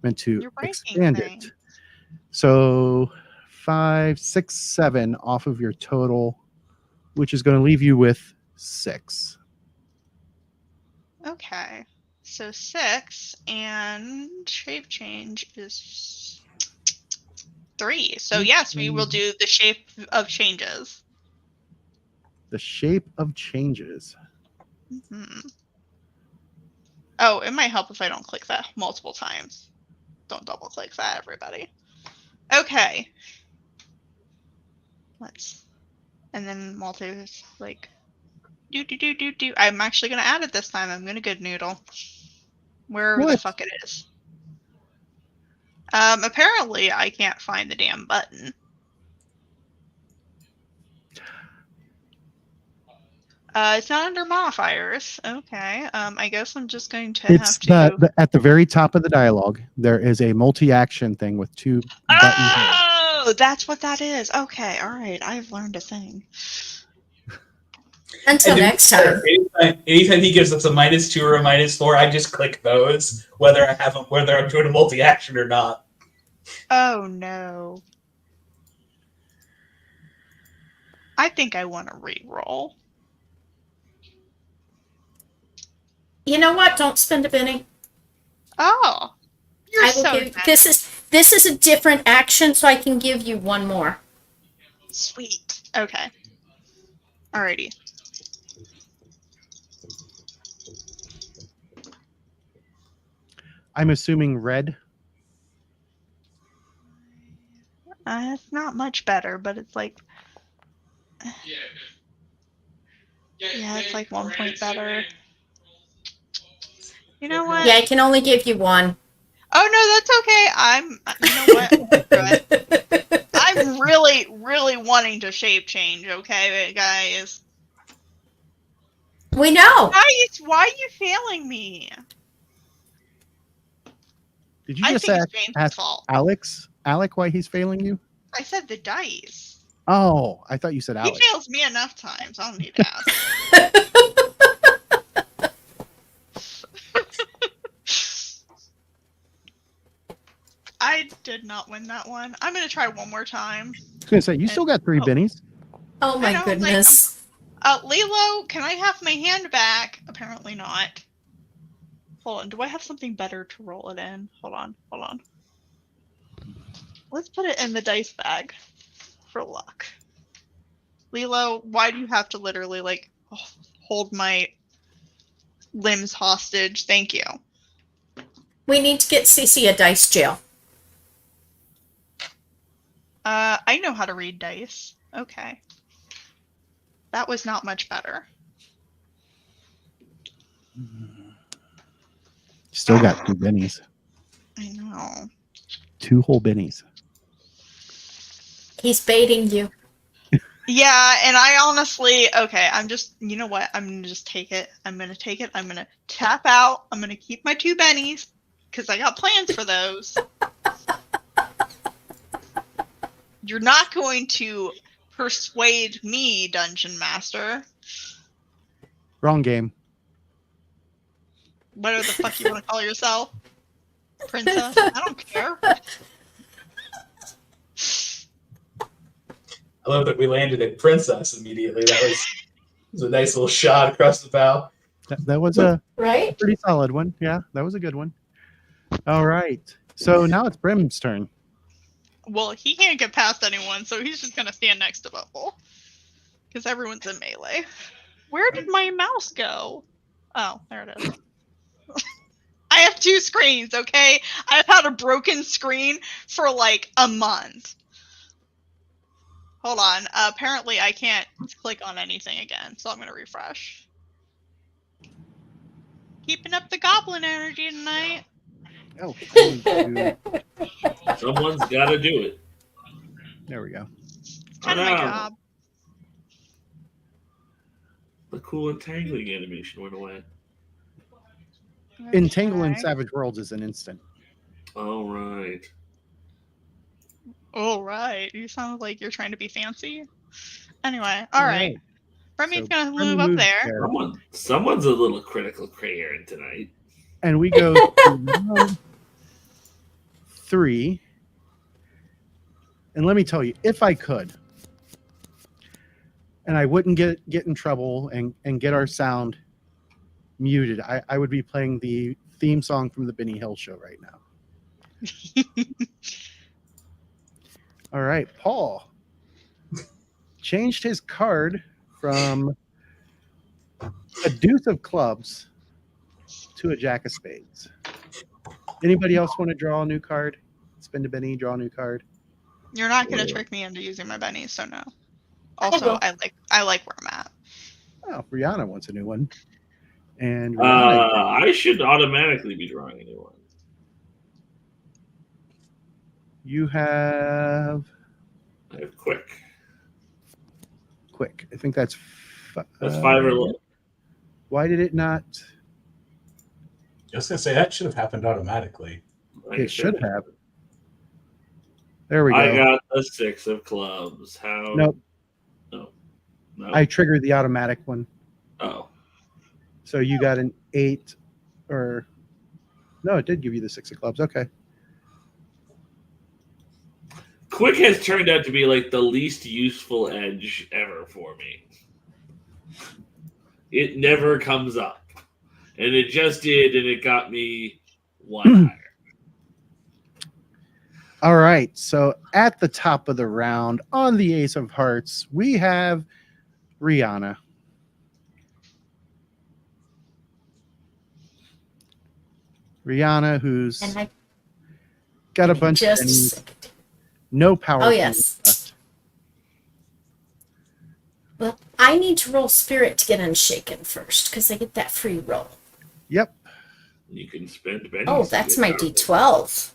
A: Meant to
C: You're breaking
A: expand
C: things.
A: it. So 5, 6, 7 off of your total, which is going to leave you with 6.
C: Okay. So 6 and shape change is 3. So yes, we will do the shape of changes.
A: The shape of changes.
C: Hmm. Oh, it might help if I don't click that multiple times. Don't double click that, everybody. Okay. And then like do. I'm actually gonna add it this time. I'm gonna good noodle. Wherever the
A: What?
C: fuck it is. Apparently I can't find the damn button. It's not under modifiers. Okay. I guess I'm just going to
A: It's
C: have to.
A: at the very top of the dialogue. There is a multi-action thing with 2 buttons.
C: Oh, that's what that is. Okay. All right. I've learned a thing.
E: Until next time.
D: Anytime he gives us a -2 or a -4, I just click those, whether I'm doing a multi-action or not.
C: Oh no. I think I want to re-roll.
E: You know what? Don't spend a penny.
C: Oh, you're
E: I will
C: so
E: give,
C: nice.
E: this is a different action, so I can give you one more.
C: Sweet. Okay. Alrighty.
A: I'm assuming red.
C: It's not much better, but it's like. Yeah, it's like 1 point better. You know what?
E: Yeah, I can only give you one.
C: Oh no, that's okay. You know what? I'm really, really wanting to shape change. Okay, guys.
E: We know.
C: Why are you failing me?
A: Did you
C: I
A: just
C: think it's
A: ask
C: James' fault.
A: Alec why he's failing you?
C: I said the dice.
A: Oh, I thought you said
C: He
A: Alex.
C: fails me enough times. I don't need to ask. I did not win that one. I'm gonna try one more time.
A: I was gonna say you still got 3 bennies.
E: Oh
C: I
E: my
C: know,
E: goodness.
C: Lilo, can I have my hand back? Apparently not. Hold on. Do I have something better to roll it in? Hold on. Let's put it in the dice bag for luck. Lilo, why do you have to literally like hold my limbs hostage? Thank you.
E: We need to get Cece a dice jail.
C: I know how to read dice. Okay. That was not much better.
A: Still got 2 bennies.
C: I know.
A: 2 whole bennies.
E: He's baiting you.
C: Yeah, and I honestly, okay, you know what? I'm gonna just take it. I'm gonna take it. I'm gonna tap out. I'm gonna keep my 2 bennies because I got plans for those. You're not going to persuade me, Dungeon Master.
A: Wrong game.
C: Whatever the fuck you want to call yourself. Princess? I don't care.
D: I love that we landed at Princess immediately. That was a nice little shot across the bow.
A: That was a
E: Right?
A: pretty solid one. Yeah, that was a good one. All right. So now it's Brim's turn.
C: Well, he can't get past anyone, so he's just gonna stand next to Bubble. Because everyone's in melee. Where did my mouse go? Oh, there it is. I have 2 screens, okay? I've had a broken screen for like a month. Hold on. Apparently I can't click on anything again, so I'm gonna refresh. Keeping up the goblin energy tonight.
A: Oh, I need to.
B: Someone's got to do it.
A: There we go.
C: It's kind of my job.
B: The cool entangling animation went away.
A: Entangle in
C: Okay.
A: Savage Worlds is an instant.
B: All right.
C: All right. You sound like you're trying to be fancy. Anyway, all right. Remy's
A: So
C: gonna
A: Remy
C: move up
A: moves
C: there.
B: Someone's a little critical crayon tonight.
A: And we go to round 3. And let me tell you, if I could, and I wouldn't get in trouble and get our sound muted, I would be playing the theme song from the Benny Hill Show right now. All right, Paul changed his card from a deuce of clubs to a jack of spades. Anybody else want to draw a new card? Spend a Benny, draw a new card.
C: You're not gonna trick me into using my bennies, so no. Also,
E: will.
C: I like where I'm at.
A: Oh, Rihanna wants a new one. And Rihanna,
B: I should automatically be drawing a new one.
A: you have
B: I have quick.
A: I think that's
B: That's 5 or less.
A: Why did it not?
D: I was gonna say that should have happened automatically.
B: Like I
A: It should
B: said,
A: have. There we go.
B: I got a 6 of clubs. How?
A: Nope.
B: No.
A: I triggered the automatic one.
B: Oh.
A: So you got an 8 or no, it did give you the 6 of clubs. Okay.
B: Quick has turned out to be like the least useful edge ever for me. It never comes up. And it just did, and it got me 1 higher.
A: All right. So at the top of the round on the Ace of Hearts, we have Rihanna. Rihanna, who's
E: And I
A: got a bunch of
E: just.
A: no power.
E: Oh, yes.
A: left.
E: Well, I need to roll spirit to get unshaken first because I get that free roll.
A: Yep.
B: You can spend bennies.
E: Oh,
B: to
E: that's
B: get
E: my
B: powerful.
E: D12.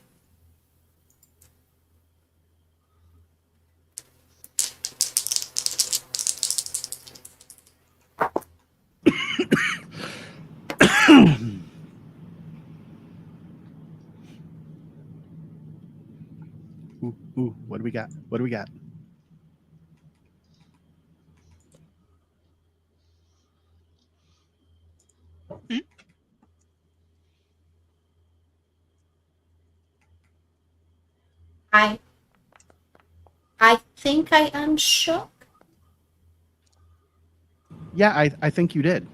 A: Ooh, what do we got? What do we got?
E: I think I unshook.
A: Yeah, I think you did.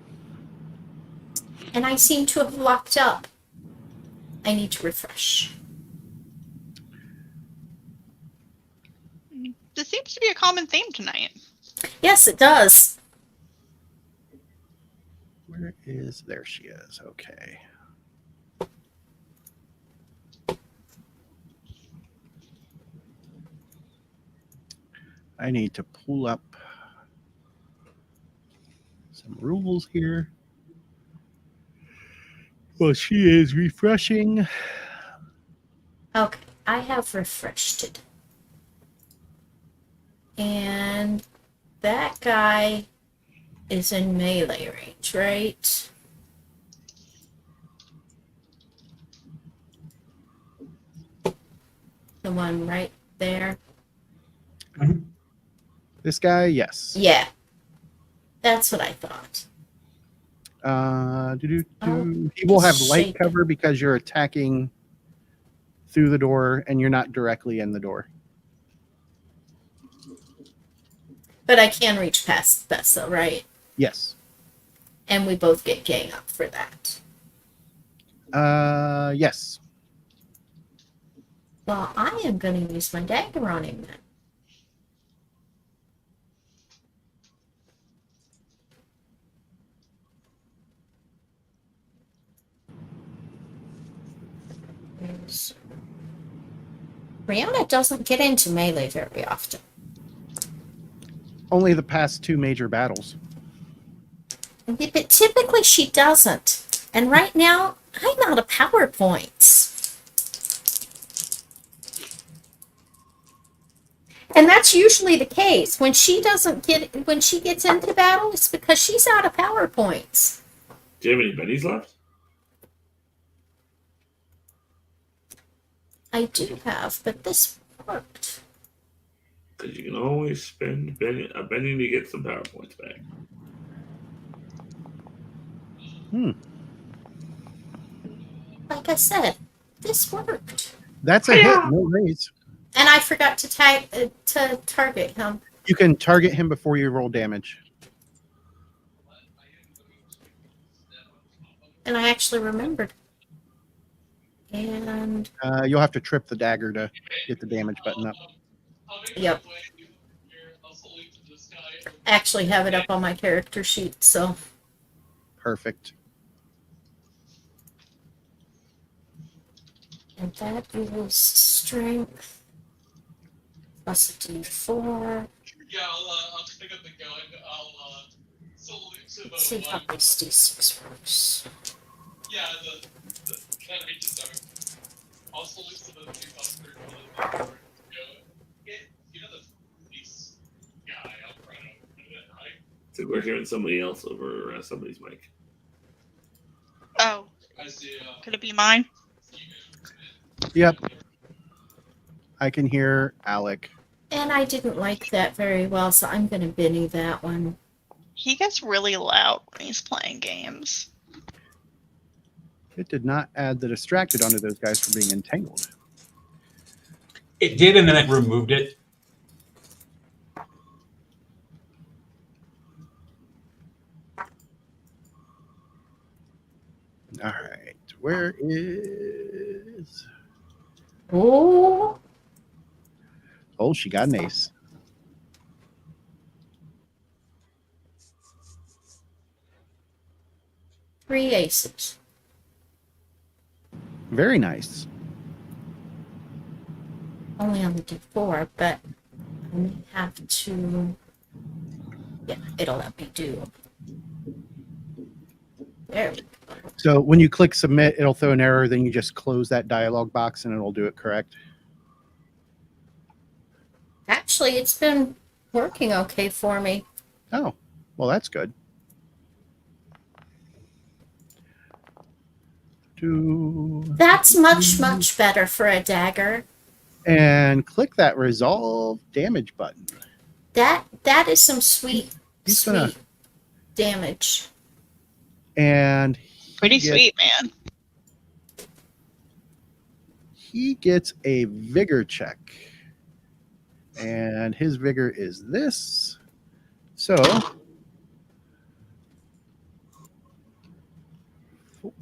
E: And I seem to have locked up. I need to refresh.
C: This seems to be a common theme tonight.
E: Yes, it does.
A: Where is there she is. Okay. I need to pull up some rules here. Well, she is refreshing.
E: Okay, I have refreshed it. And that guy is in melee range, right? The one right there.
A: This guy, yes.
E: Yeah. That's what I thought.
A: He will have light
E: shaken.
A: cover because you're attacking through the door and you're not directly in the door.
E: But I can reach past Bessa, right?
A: Yes.
E: And we both get gang up for that.
A: Yes.
E: Well, I am going to use my dagger on him then. Brianna doesn't get into melee very often.
A: Only the past 2 major battles.
E: But typically she doesn't. And right now, I'm out of PowerPoints. And that's usually the case. When she gets into battle, it's because she's out of PowerPoints.
B: Do you have any bennies left?
E: I do have, but this worked.
B: Because you can always spend a benny to get some PowerPoints back.
E: Like I said, this worked.
A: That's a hit, no raise.
E: And I forgot to target him.
A: You can target him before you roll damage.
E: And I actually remembered. And
A: You'll have to trip the dagger to get the damage button up.
E: yep. Actually have it up on my character sheet, so
A: Perfect.
E: and that is strength plus a d4.
F: Yeah, I'll just pick up the gun. I'll salute to the
E: Let's see how
F: one.
E: this d6 works.
F: Yeah, can I read this out? I'll salute to the police officer. You know the police guy up front of it, right?
B: So we're hearing somebody else over somebody's mic.
C: Oh,
F: I see.
C: could it be mine?
A: Yep. I can hear Alec.
E: And I didn't like that very well, so I'm going to Benny that one.
C: He gets really loud when he's playing games.
A: It did not add the distracted onto those guys for being entangled.
D: It did, and then it removed it.
A: All right. Where is...
E: Oh,
A: Oh, she got an ace.
E: three aces.
A: Very nice.
E: Only on the d4, but I may have to. Yeah, it'll let me do. There we go.
A: So when you click submit, it'll throw an error. Then you just close that dialog box and it'll do it correct.
E: Actually, it's been working okay for me.
A: Oh, well, that's good.
E: That's much, much better for a dagger.
A: And click that resolve damage button.
E: That is some sweet,
A: He's gonna-
E: sweet damage.
A: And
C: Pretty
A: Yeah.
C: sweet, man.
A: he gets a vigor check. And his vigor is this. So,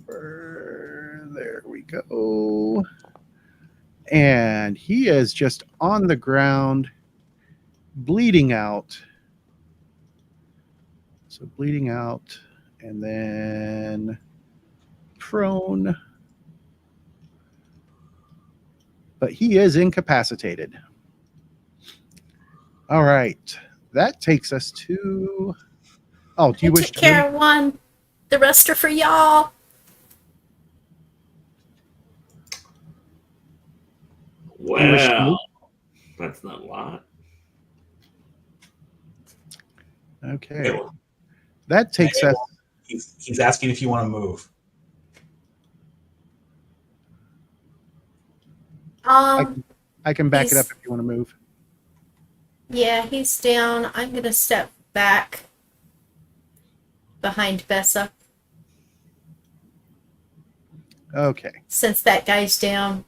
A: 4, there we go. And he is just on the ground, bleeding out. So bleeding out, and then prone. But he is incapacitated. All right. That takes us to... Oh, do you
E: I
A: wish
E: took
A: to
E: care
A: move?
E: of one. The rest are for y'all.
A: You wish to move?
B: Well, that's not a lot.
A: Okay.
D: It-
A: That takes us...
D: He's asking if you want to move.
A: I can back it
E: He's-
A: up if you want to move.
E: Yeah, he's down. I'm gonna step back behind Bessa
A: Okay.
E: since that guy's down.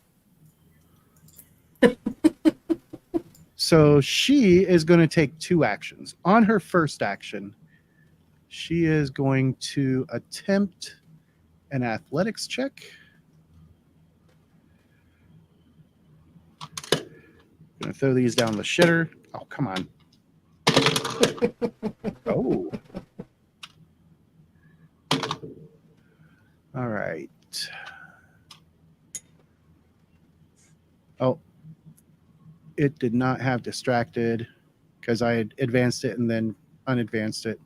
A: So she is going to take 2 actions. On her first action, She is going to attempt an athletics check. Gonna throw these down the shitter. Oh, come on. Oh. All right. Oh, it did not have distracted because I had advanced it and then unadvanced it.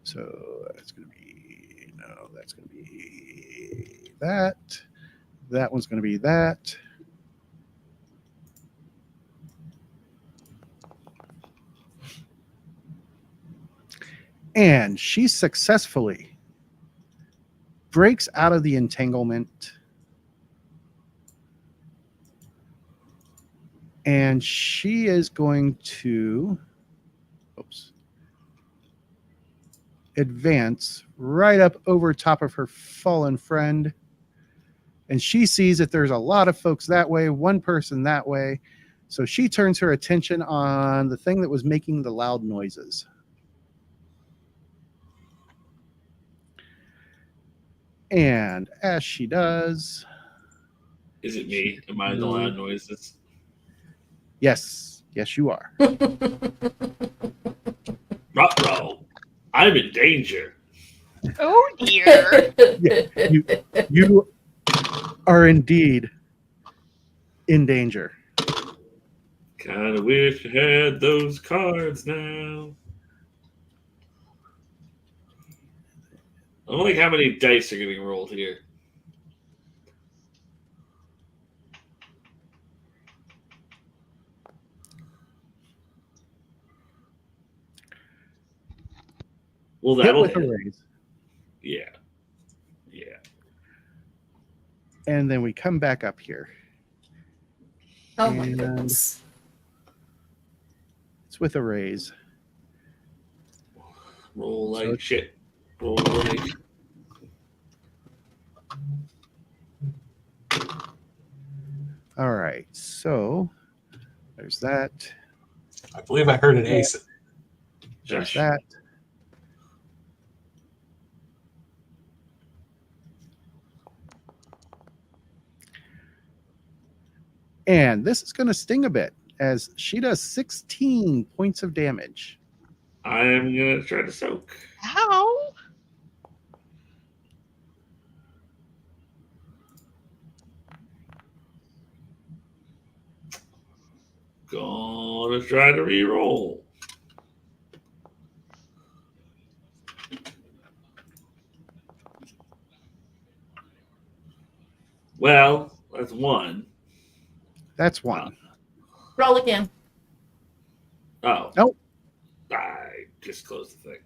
A: So that's going to be, no, that's going to be that. That one's going to be that. And she successfully breaks out of the entanglement. And she is going to, advance right up over top of her fallen friend. And she sees that there's a lot of folks that way, one person that way. So she turns her attention on the thing that was making the loud noises. And as she does...
B: Is it me? Am I the loud noises?
A: Yes. Yes, you are.
B: Ruh-roh. I'm in danger.
C: Oh dear.
A: You are indeed in danger.
B: Kinda wish I had those cards now. I don't like how many dice are getting rolled here. Well,
A: Hit
B: that'll
A: with a
B: hit.
A: raise.
B: Yeah. Yeah.
A: And then we come back up here.
E: Oh my
A: And-
E: goodness.
A: It's with a raise.
B: Roll like
A: So-
B: shit. Roll like shit.
A: All right. So there's that.
D: I believe I heard an ace.
A: There's
B: Josh.
A: that. And this is going to sting a bit as she does 16 points of damage.
B: I'm gonna try to soak.
C: How?
B: Gonna try to re-roll. Well, that's one.
A: That's one.
E: Roll again.
B: Oh.
A: Nope.
B: I just closed the thing.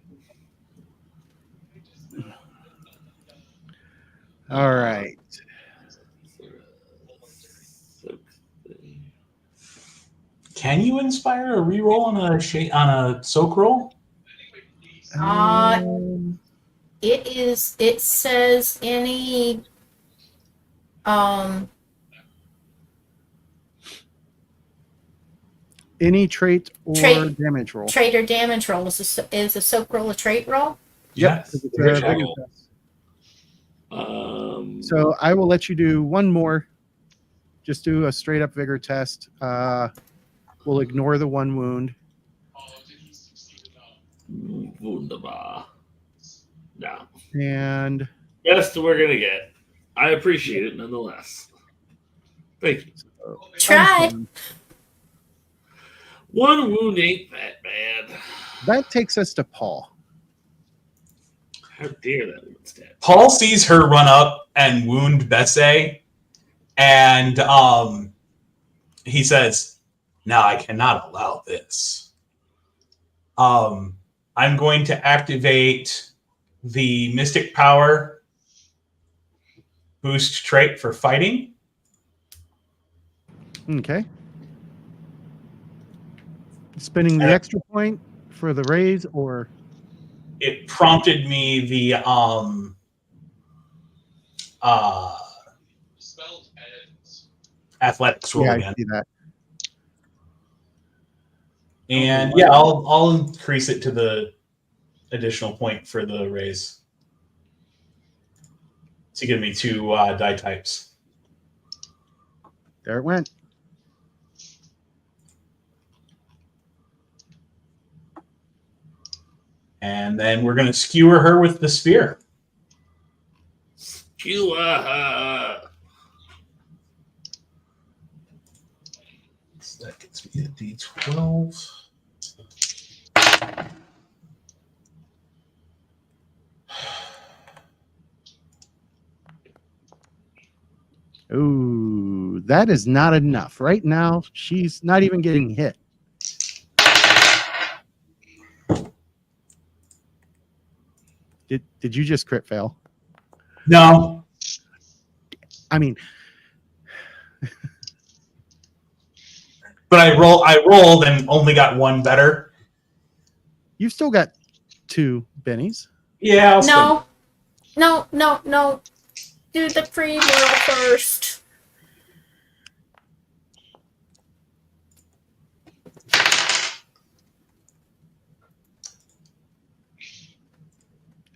A: All right.
D: Can you inspire a reroll on a soak roll?
A: Um,
E: It says any
A: any trait or
E: Trait.
A: damage roll.
E: trait or damage roll. Is a soak roll a trait roll?
D: Yes.
A: It's a
D: Vigor
A: vigor
D: check.
A: test.
B: Um,
A: So I will let you do one more. Just do a straight up vigor test. We'll ignore the one wound.
F: Oh, did he succeed enough?
B: Wunderbar. No.
A: And
B: Best we're gonna get. I appreciate it nonetheless. Thank you.
E: Tried.
B: One wound ain't that bad.
A: That takes us to Paul.
B: How dare that woman's dead?
D: Paul sees her run up and wound Bessie, and he says, "Now I cannot allow this. I'm going to activate the Mystic Power boost trait for fighting.
A: Okay. Spending the extra point for the raise, or
D: It prompted me the
F: Spelled ends.
D: athletics roll
A: yeah, I
D: again,
A: see that.
D: and yeah, I'll increase it to the additional point for the raise to give me 2 die types.
A: There it went.
D: And then we're going to skewer her with the spear.
B: Skewer.
D: So that gets me a D12.
A: Ooh, that is not enough. Right now, she's not even getting hit. Did you just crit fail?
D: No.
A: I mean,
D: But I rolled and only got 1 better.
A: you've still got 2 bennies.
D: Yeah,
E: No. Do the free roll first.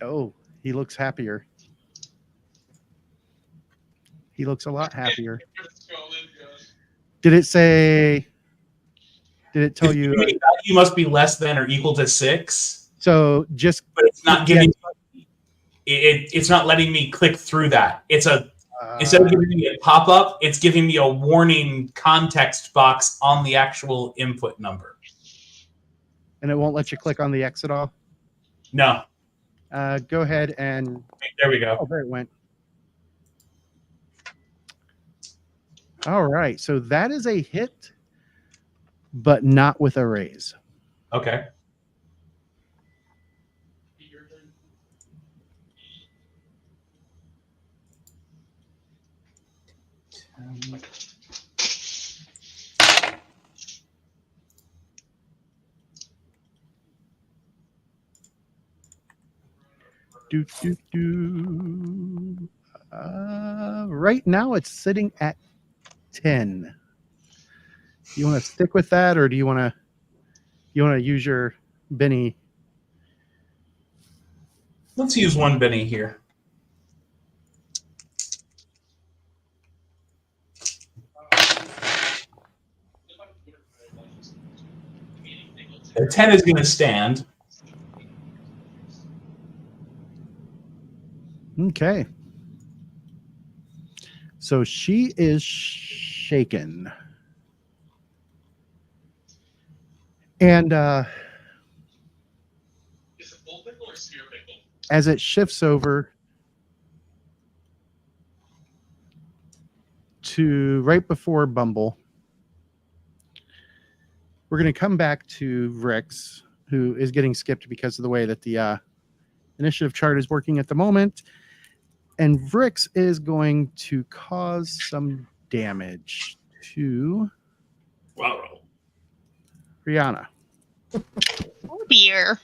A: Oh, he looks happier. He looks a lot happier. Did it say? Did it tell you?
D: You must be less than or equal to 6.
A: So just
D: But it's not giving. It's not letting me click through that. Instead of giving me a pop up, it's giving me a warning context box on the actual input number.
A: and it won't let you click on the X at all.
D: No.
A: Go ahead and
D: There we go.
A: oh, there it went. All right, so that is a hit, but not with a raise.
D: Okay.
A: Right now it's sitting at 10. You want to stick with that, or do you want to use your Benny?
D: Let's use 1 Benny here. The 10 is going to stand.
A: Okay. So she is shaken. And
F: Is it bull pickle or spear pickle?
A: as it shifts over to right before Bumble, we're going to come back to Vrix, who is getting skipped because of the way that the initiative chart is working at the moment. And Vrix is going to cause some damage to
B: Wow.
A: Rihanna.
C: Oh dear.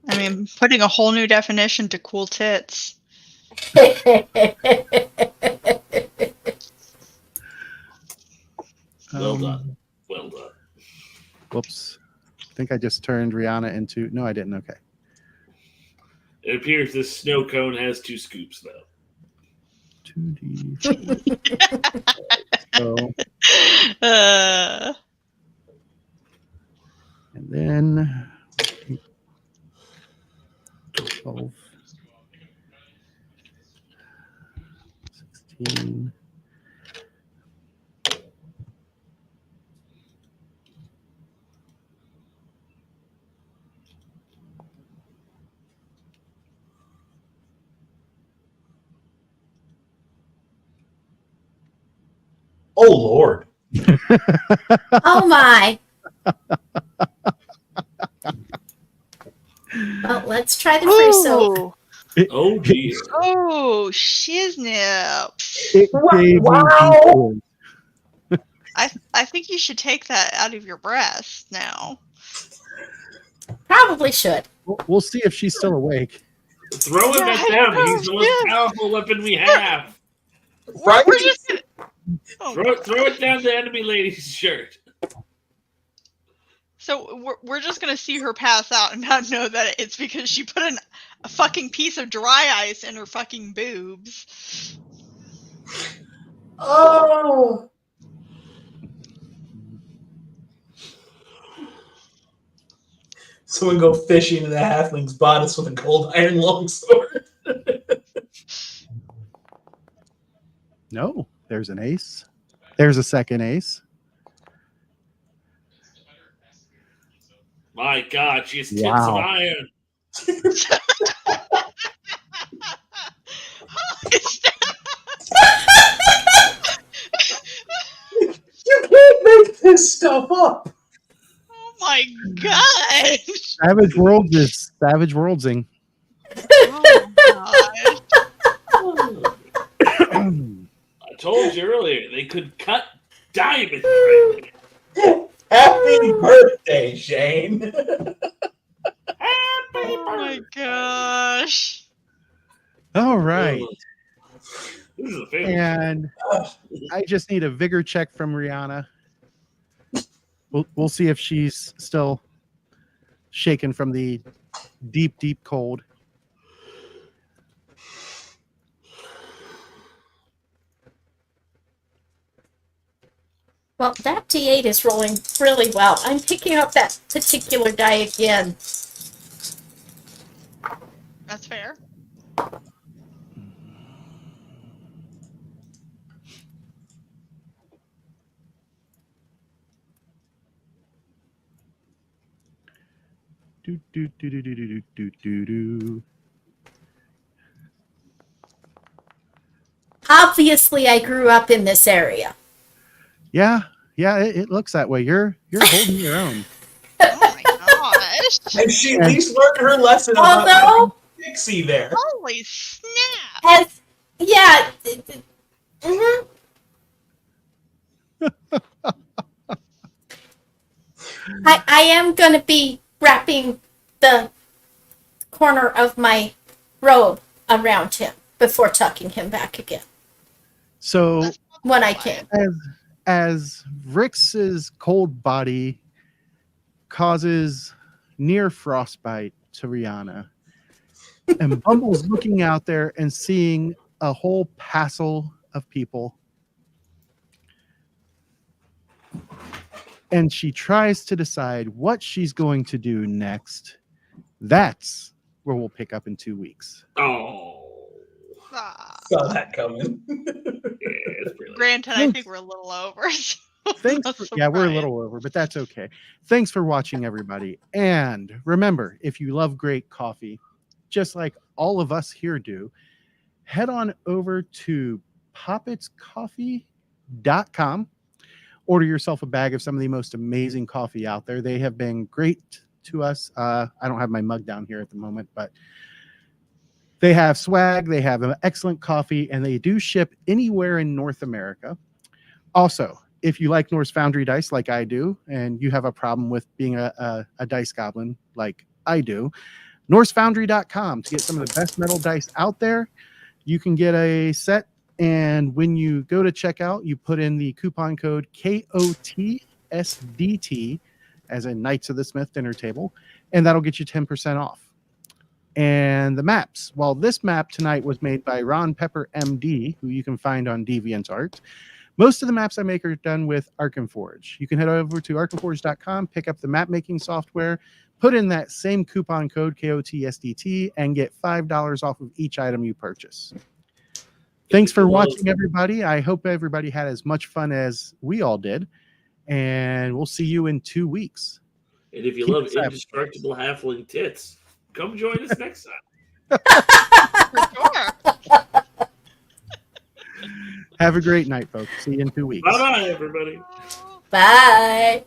C: I mean, putting a whole new definition to cool tits.
B: Well done. Well done.
A: Whoops. I think I just turned Rihanna into... No, I didn't. Okay.
B: It appears this snow cone has 2 scoops, though.
A: 2D. So, and then 12, 16.
D: Oh, Lord.
E: Oh my. Well, let's try the free soak.
B: Oh, dear.
C: Oh, shiznip.
A: It gave
D: Wow.
A: me
C: I think you should take that out of your breast now.
E: Probably should.
A: We'll see if she's still awake.
B: Throw him
C: Yeah,
B: at them.
C: I
B: He's the most
C: know.
B: powerful weapon we have.
C: We're just. Oh,
B: Throw it down the enemy lady's shirt.
C: So we're just gonna see her pass out and not know that it's because she put a fucking piece of dry ice in her fucking boobs.
D: Oh. Someone go fishing in the halfling's bodice with a cold iron longsword.
A: No, there's an ace. There's a second ace.
B: My God, she has tits
A: Wow.
B: of iron.
D: You can't make this stuff up.
C: Oh my gosh!
A: Savage Worlds is Savage Worldsing.
C: Oh gosh!
B: I told you earlier, they could cut diamonds right there.
D: Happy birthday, Shane.
C: Oh my gosh!
A: All right.
B: This is a famous.
A: And I just need a vigor check from Rihanna. We'll see if she's still shaken from the deep, deep cold.
E: Well, that D8 is rolling really well. I'm picking up that particular die again.
C: That's fair.
A: Do, do, do, do, do, do, do, do, do.
E: Obviously, I grew up in this area.
A: Yeah, it looks that way. You're holding your own.
C: Oh my gosh!
D: And she at least learned her lesson about
E: Although,
D: Pixie there.
C: Holy snap!
E: as yeah, mhm. I am gonna be wrapping the corner of my robe around him before tucking him back again
A: So
E: when I can.
A: as Rix's cold body causes near frostbite to Rihanna, and Bumble's looking out there and seeing a whole passel of people, and she tries to decide what she's going to do next. That's where we'll pick up in 2 weeks.
B: Oh.
C: Ah.
D: Saw that coming.
B: Yeah, it's pretty late.
C: Granted, I think we're a little over. So
A: Thanks.
C: not
A: Yeah, we're a
C: surprised.
A: little over, but that's okay. Thanks for watching, everybody. And remember, if you love great coffee, just like all of us here do, head on over to poppetscoffee.com. Order yourself a bag of some of the most amazing coffee out there. They have been great to us. I don't have my mug down here at the moment, but they have swag, they have an excellent coffee, and they do ship anywhere in North America. Also, if you like Norse Foundry dice like I do, and you have a problem with being a dice goblin like I do, NorseFoundry.com to get some of the best metal dice out there. You can get a set, and when you go to checkout, you put in the coupon code KOTSDT, as in Knights of the Smith Dinner Table, and that'll get you 10% off. And the maps. Well, this map tonight was made by Ron Pepper, MD, who you can find on DeviantArt. Most of the maps I make are done with Arkenforge. You can head over to arkenforge.com, pick up the map making software, put in that same coupon code KOTSDT, and get $5 off of each item you purchase. Thanks for watching, everybody. I hope everybody had as much fun as we all did, and we'll see you in 2 weeks.
B: And if you
A: Keep
B: love
A: it savage.
B: indestructible halfling tits, come join us next time.
C: For sure.
A: Have a great night, folks. See you in 2 weeks.
B: Bye bye, everybody.
E: Bye.